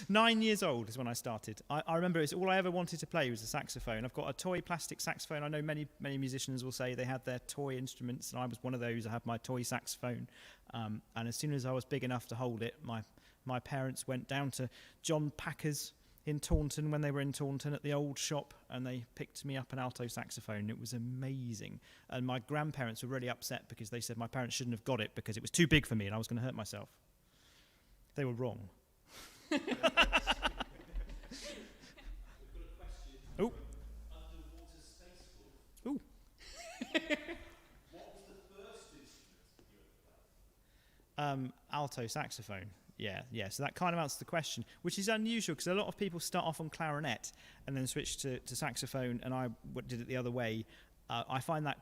9 years old is when I started. I remember it's all I ever wanted to play was the saxophone. I've got a toy plastic saxophone. I know many musicians will say they had their toy instruments, and I was one of those. I had my toy saxophone. And as soon as I was big enough to hold it, my parents went down to John Packer's in Taunton when they were in Taunton at the old shop, and they picked me up an alto saxophone. It was amazing. And my grandparents were really upset because they said my parents shouldn't have got it because it was too big for me and I was going to hurt myself. They were wrong. Oh. Underwater space force. Ooh. What was the first instrument you ever played? Alto saxophone. Yeah. So that kind of answers the question, which is unusual because a lot of people start off on clarinet and then switch to saxophone, and I did it the other way. I find that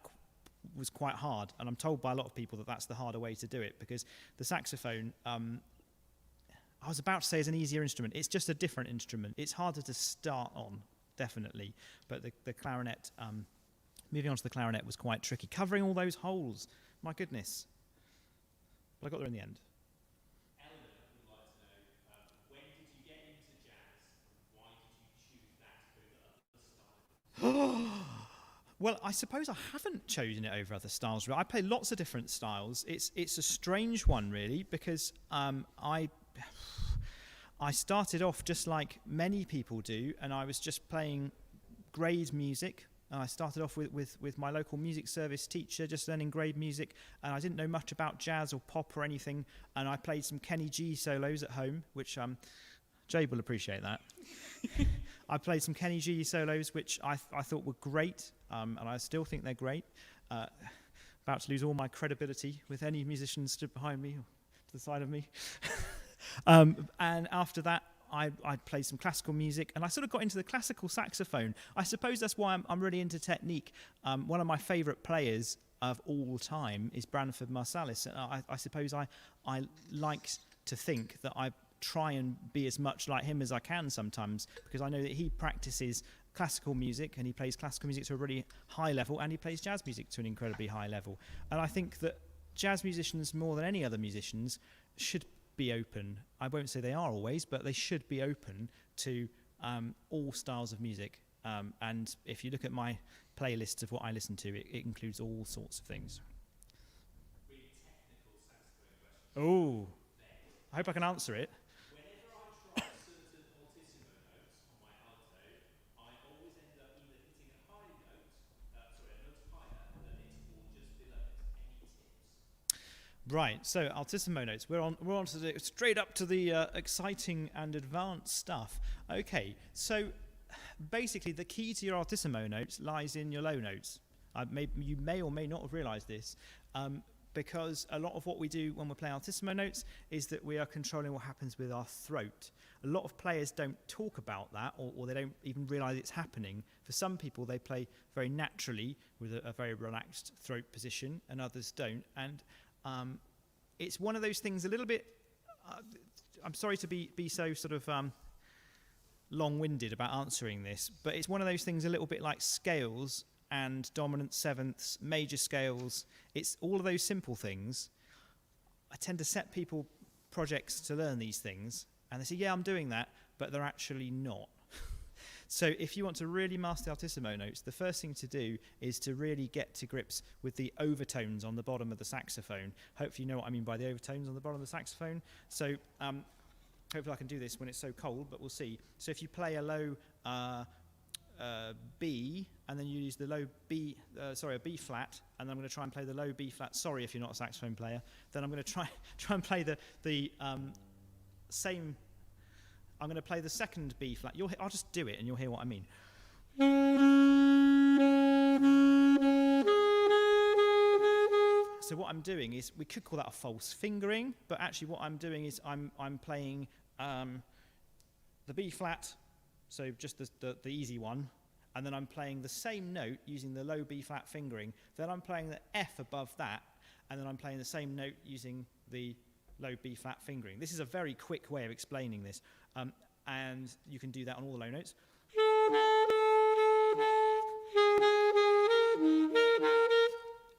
was quite hard, and I'm told by a lot of people that that's the harder way to do it because the saxophone, I was about to say, is an easier instrument. It's just a different instrument. It's harder to start on, definitely, but the clarinet, moving on to the clarinet was quite tricky. Covering all those holes, my goodness. But I got there in the end. Well, I suppose I haven't chosen it over other styles. I play lots of different styles. It's a strange one, really, because I started off just like many people do, and I was just playing grade music. I started off with my local music service teacher, just learning grade music, and I didn't know much about jazz or pop or anything, and I played some Kenny G solos at home, which Jade will appreciate that. I played some Kenny G solos, which I thought were great, and I still think they're great. About to lose all my credibility with any musician stood behind me or to the side of me. And after that, I played some classical music, and I sort of got into the classical saxophone. I suppose that's why I'm really into technique. One of my favourite players of all time is Branford Marsalis. And I suppose I like to think that I try and be as much like him as I can sometimes, because I know that he practices classical music, and he plays classical music to a really high level, and he plays jazz music to an incredibly high level. And I think that jazz musicians, more than any other musicians, should be open. I won't say they are always, but they should be open to all styles of music. And if you look at my playlists of what I listen to, it includes all sorts of things. Really technical saxophone question. Oh, I hope I can answer it. Whenever I try certain Altissimo notes on my alto, I always end up either hitting a high note, a note higher than it, or just below it. Any tips? Right, so Altissimo Notes. We're on to straight up to the exciting and advanced stuff. Okay, so basically the key to your Altissimo notes lies in your low notes. You may or may not have realised this, because a lot of what we do when we're playing Altissimo notes is that we are controlling what happens with our throat. A lot of players don't talk about that, or they don't even realise it's happening. For some people, they play very naturally with a very relaxed throat position, and others don't. And it's one of those things a little bit, I'm sorry to be so sort of long-winded about answering this, but it's one of those things a little bit like scales and dominant sevenths, major scales. It's all of those simple things. I tend to set people projects to learn these things, and they say, yeah, I'm doing that, but they're actually not. So if you want to really master Altissimo notes, the first thing to do is to really get to grips with the overtones on the bottom of the saxophone. Hopefully you know what I mean by the overtones on the bottom of the saxophone. So hopefully I can do this when it's so cold, but we'll see. So if you play a low B, and then you use the low B, a B flat, and then I'm going to try and play the low B flat. Sorry if you're not a saxophone player. Then I'm going to try and play the same. I'm going to play the second B flat. I'll just do it, and you'll hear what I mean. So what I'm doing is, we could call that a false fingering, but actually what I'm doing is I'm playing the B flat, so just the easy one, and then I'm playing the same note using the low B flat fingering. Then I'm playing the F above that, and then I'm playing the same note using the low B flat fingering. This is a very quick way of explaining this, and you can do that on all the low notes.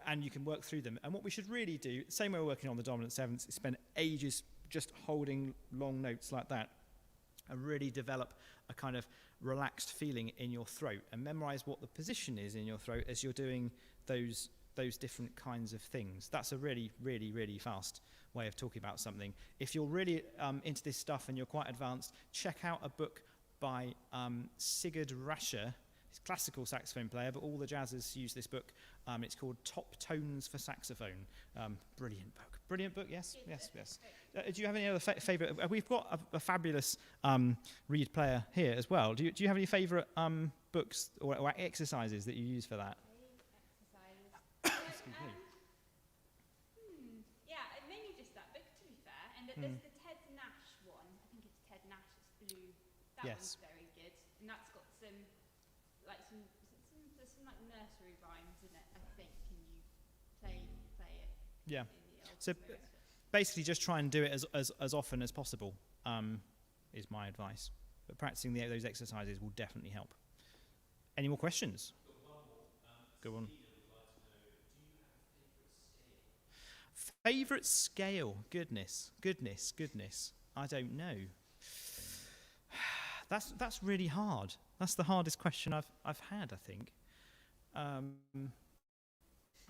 And you can work through them. And what we should really do, same way we're working on the dominant sevenths, is spend ages just holding long notes like that, and really develop a kind of relaxed feeling in your throat, and memorize what the position is in your throat as you're doing those different kinds of things. That's a really, really, really fast way of talking about something. If you're really into this stuff and you're quite advanced, check out a book by Sigurd Rascher. He's a classical saxophone player, but all the jazzers use this book. It's called Top Tones for Saxophone. Brilliant book. Brilliant book, yes? Yes. Do you have any other favourite? We've got a fabulous reed player here as well. Do you have any favourite books or exercises that you use for that? Excuse me. Yeah, mainly just that book, to be fair. And there's the Ted Nash one. I think it's Ted Nash, it's blue. That one's very good. And that's got some nursery rhymes in it, I think. Can you play it? Yeah. So basically just try and do it as often as possible, is my advice. But practicing those exercises will definitely help. Any more questions? Go on. Favourite scale? Goodness. I don't know. That's really hard. That's the hardest question I've had, I think. I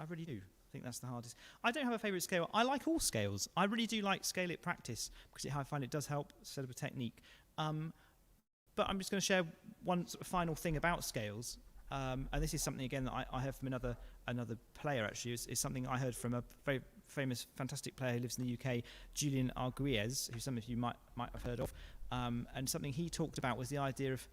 really do. I think that's the hardest. I don't have a favourite scale. I like all scales. I really do like scale-it practice, because I find it does help set up a technique. But I'm just going to share one sort of final thing about scales. And this is something, again, that I heard from another player, actually. It's something I heard from a very famous, fantastic player who lives in the UK, Julian Arguez, who some of you might have heard of. And something he talked about was the idea of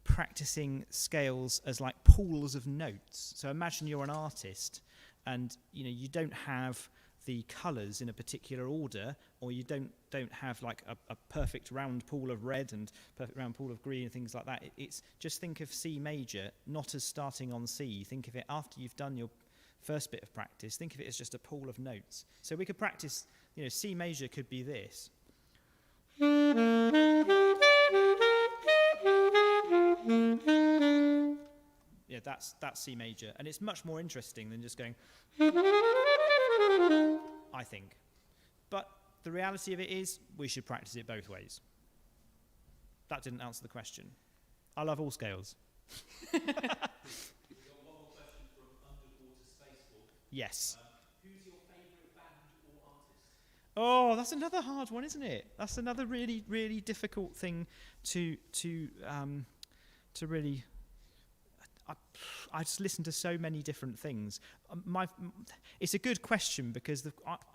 practicing scales as like pools of notes. So imagine you're an artist, and you don't have the colours in a particular order, or you don't have like a perfect round pool of red and perfect round pool of green and things like that. It's just think of C major not as starting on C. Think of it after you've done your first bit of practice. Think of it as just a pool of notes. So we could practice, C major could be this. Yeah, that's C major, and it's much more interesting than just going, I think. But the reality of it is, we should practice it both ways. That didn't answer the question. I love all scales. We've got one more question from Underwater Spacewalk. Yes. Who's your favourite band or artist? Oh, that's another hard one, isn't it? That's another really, really difficult thing to really. I just listen to so many different things. It's a good question because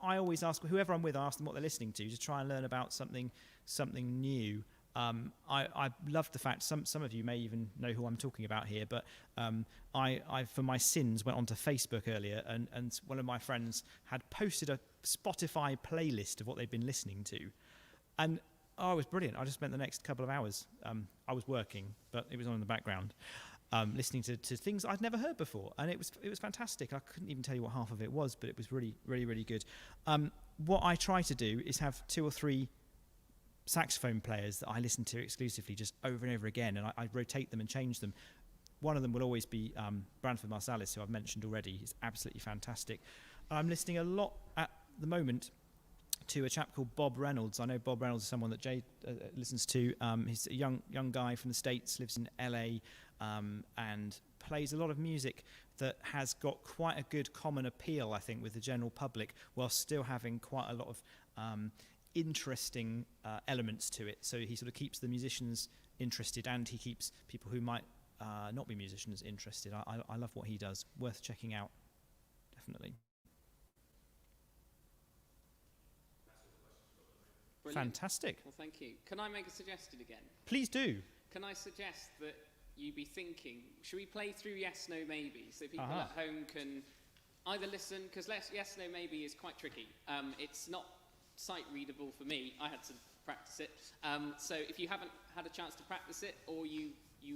I always ask whoever I'm with, I ask them what they're listening to try and learn about something new. I love the fact some of you may even know who I'm talking about here, but I for my sins went onto Facebook earlier and one of my friends had posted a Spotify playlist of what they'd been listening to, and it was brilliant. I just spent the next couple of hours. I was working, but it was on in the background. Listening to things I'd never heard before, and it was fantastic. I couldn't even tell you what half of it was, but it was really, really, really good. What I try to do is have 2 or 3 saxophone players that I listen to exclusively, just over and over again, and I rotate them and change them. One of them will always be Branford Marsalis, who I've mentioned already. He's absolutely fantastic. I'm listening a lot at the moment to a chap called Bob Reynolds. I know Bob Reynolds is someone that Jade listens to. He's a young guy from the States, lives in LA, and plays a lot of music that has got quite a good common appeal, I think, with the general public, while still having quite a lot of interesting elements to it. So he sort of keeps the musicians interested, and he keeps people who might not be musicians interested. I love what he does. Worth checking out, definitely. Brilliant. Fantastic. Well, thank you. Can I make a suggestion again? Please do. Can I suggest that you be thinking, should we play through Yes, No, Maybe, so people at home can either listen, because Yes, No, Maybe is quite tricky. It's not sight readable for me. I had to practice it. So if you haven't had a chance to practice it, or you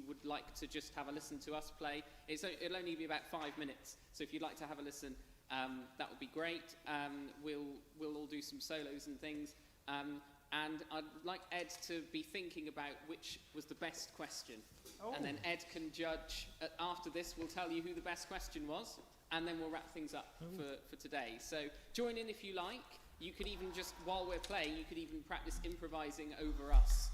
would like to just have a listen to us play, it'll only be about 5 minutes. So if you'd like to have a listen, that would be great. We'll all do some solos and things. And I'd like Ed to be thinking about which was the best question. Oh. And then Ed can judge. After this, we'll tell you who the best question was, and then we'll wrap things up for today. So join in if you like. You could even just, while we're playing, you could even practice improvising over us.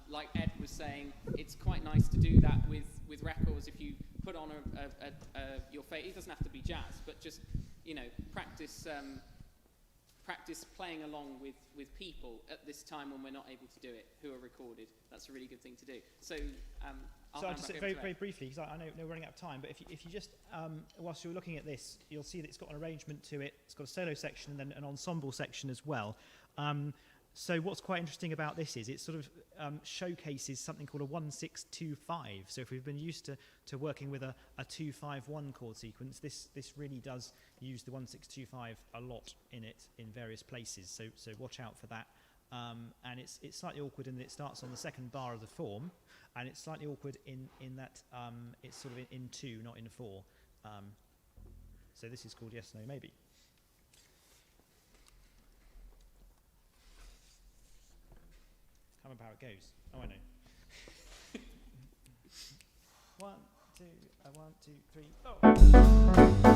Like Ed was saying, it's quite nice to do that with records. If you put on your favorite, it doesn't have to be jazz, but just, practice playing along with people at this time when we're not able to do it, who are recorded. That's a really good thing to do. So I'll just say very briefly, because I know we're running out of time, but if you just, whilst you're looking at this, you'll see that it's got an arrangement to it. It's got a solo section and then an ensemble section as well. So what's quite interesting about this is it sort of showcases something called a 1-6-2-5. So if we've been used to working with a 2-5-1 chord sequence, this really does use the 1-6-2-5 a lot in it in various places. So watch out for that. And it's slightly awkward in that it starts on the second bar of the form, and it's slightly awkward in that it's sort of in 2, not in 4. So this is called Yes, No, Maybe. Can't remember how it goes. Oh, I know. 1, 2, 1, 2, 3, 4.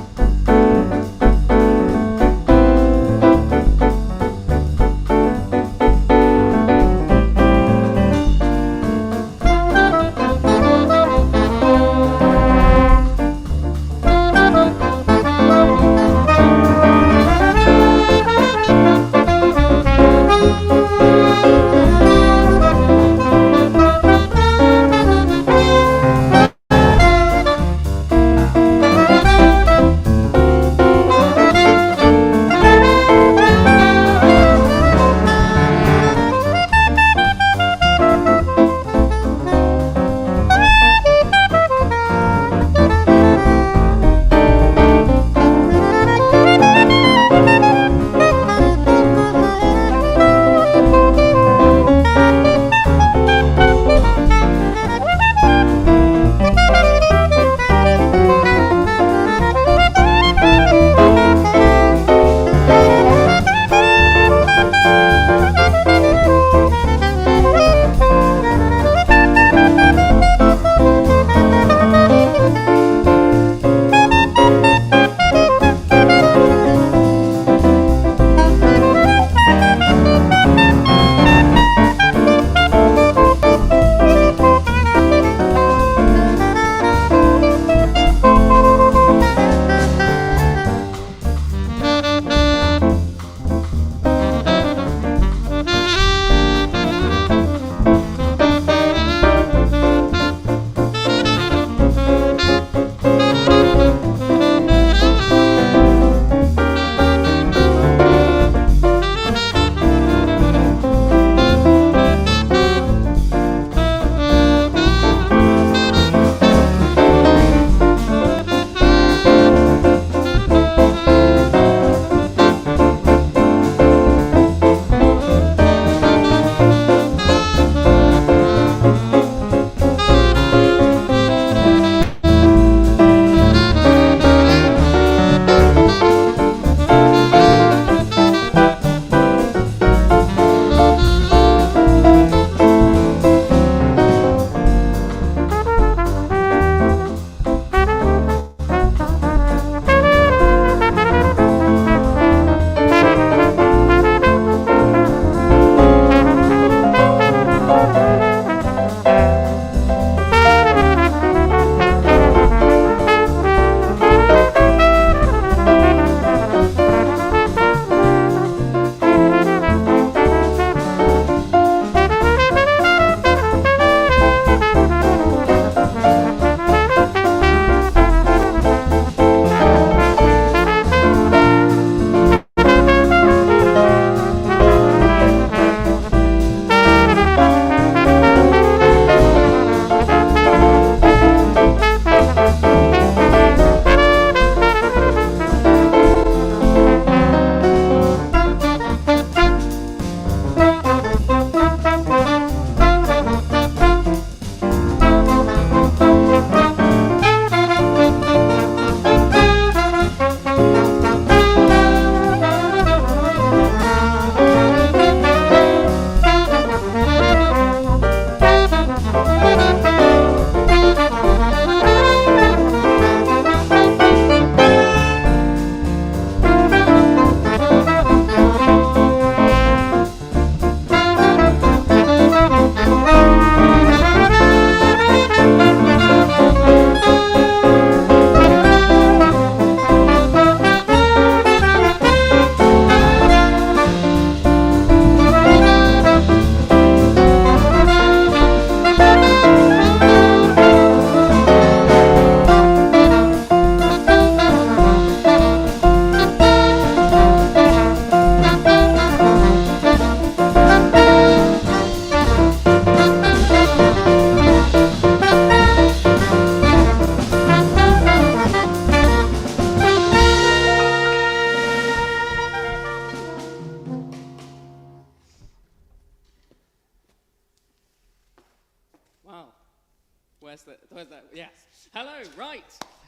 Where's that? Yes. Hello. Right.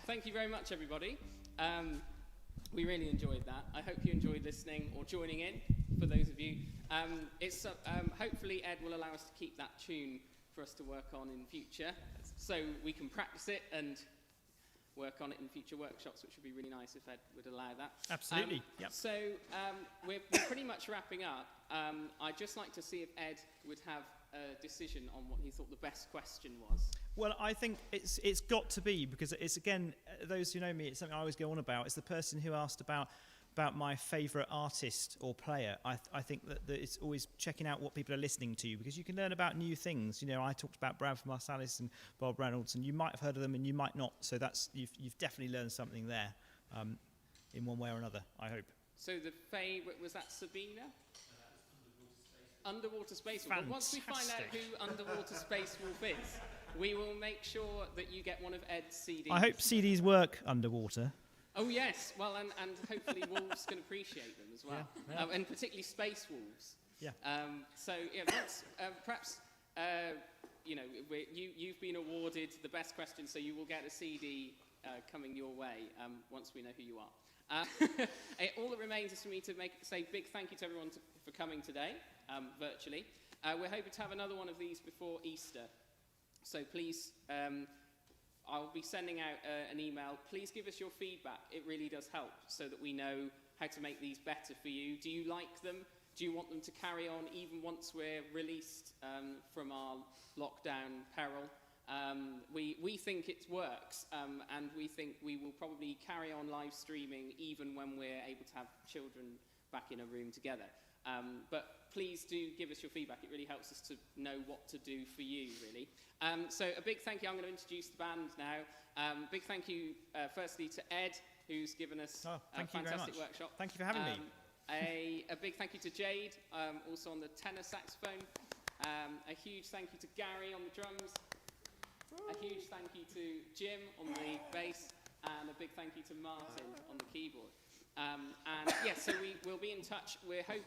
Thank you very much, everybody. We really enjoyed that. I hope you enjoyed listening or joining in. For those of you, hopefully Ed will allow us to keep that tune for us to work on in future, so we can practice it and work on it in future workshops, which would be really nice if Ed would allow that. Absolutely. Yep. So we're pretty much wrapping up. I'd just like to see if Ed would have a decision on what he thought the best question was. Well, I think it's got to be, because it's, again, those who know me, it's something I always go on about. It's the person who asked about my favourite artist or player. I think that it's always checking out what people are listening to, because you can learn about new things. You know, I talked about Bradford Marsalis and Bob Reynolds, and you might have heard of them and you might not. So that's you've definitely learned something there, in one way or another, I hope. So the favourite, was that Sabina? Underwater Space Wolf. Well, once we find out who Underwater Space Wolf is, we will make sure that you get one of Ed's CDs. I hope CDs work underwater. Oh yes, well, and hopefully wolves can appreciate them as well, Yeah. And particularly space wolves. Yeah. So yeah, perhaps you've been awarded the best question, so you will get a CD coming your way once we know who you are. All that remains is for me to say big thank you to everyone for coming today virtually. We're hoping to have another one of these before Easter, so please. I'll be sending out an email. Please give us your feedback. It really does help, so that we know how to make these better for you. Do you like them? Do you want them to carry on even once we're released from our lockdown peril? We think it works, and we think we will probably carry on live streaming even when we're able to have children back in a room together. But please do give us your feedback. It really helps us to know what to do for you, really. So a big thank you. I'm going to introduce the band now. Big thank you, firstly, to Ed, who's given us a fantastic workshop. Thank you for having me. A big thank you to Jade, also on the tenor saxophone. A huge thank you to Gary on the drums. A huge thank you to Jim on the bass. And a big thank you to Martin on the keyboard. And yes, so we will be in touch. We're hoping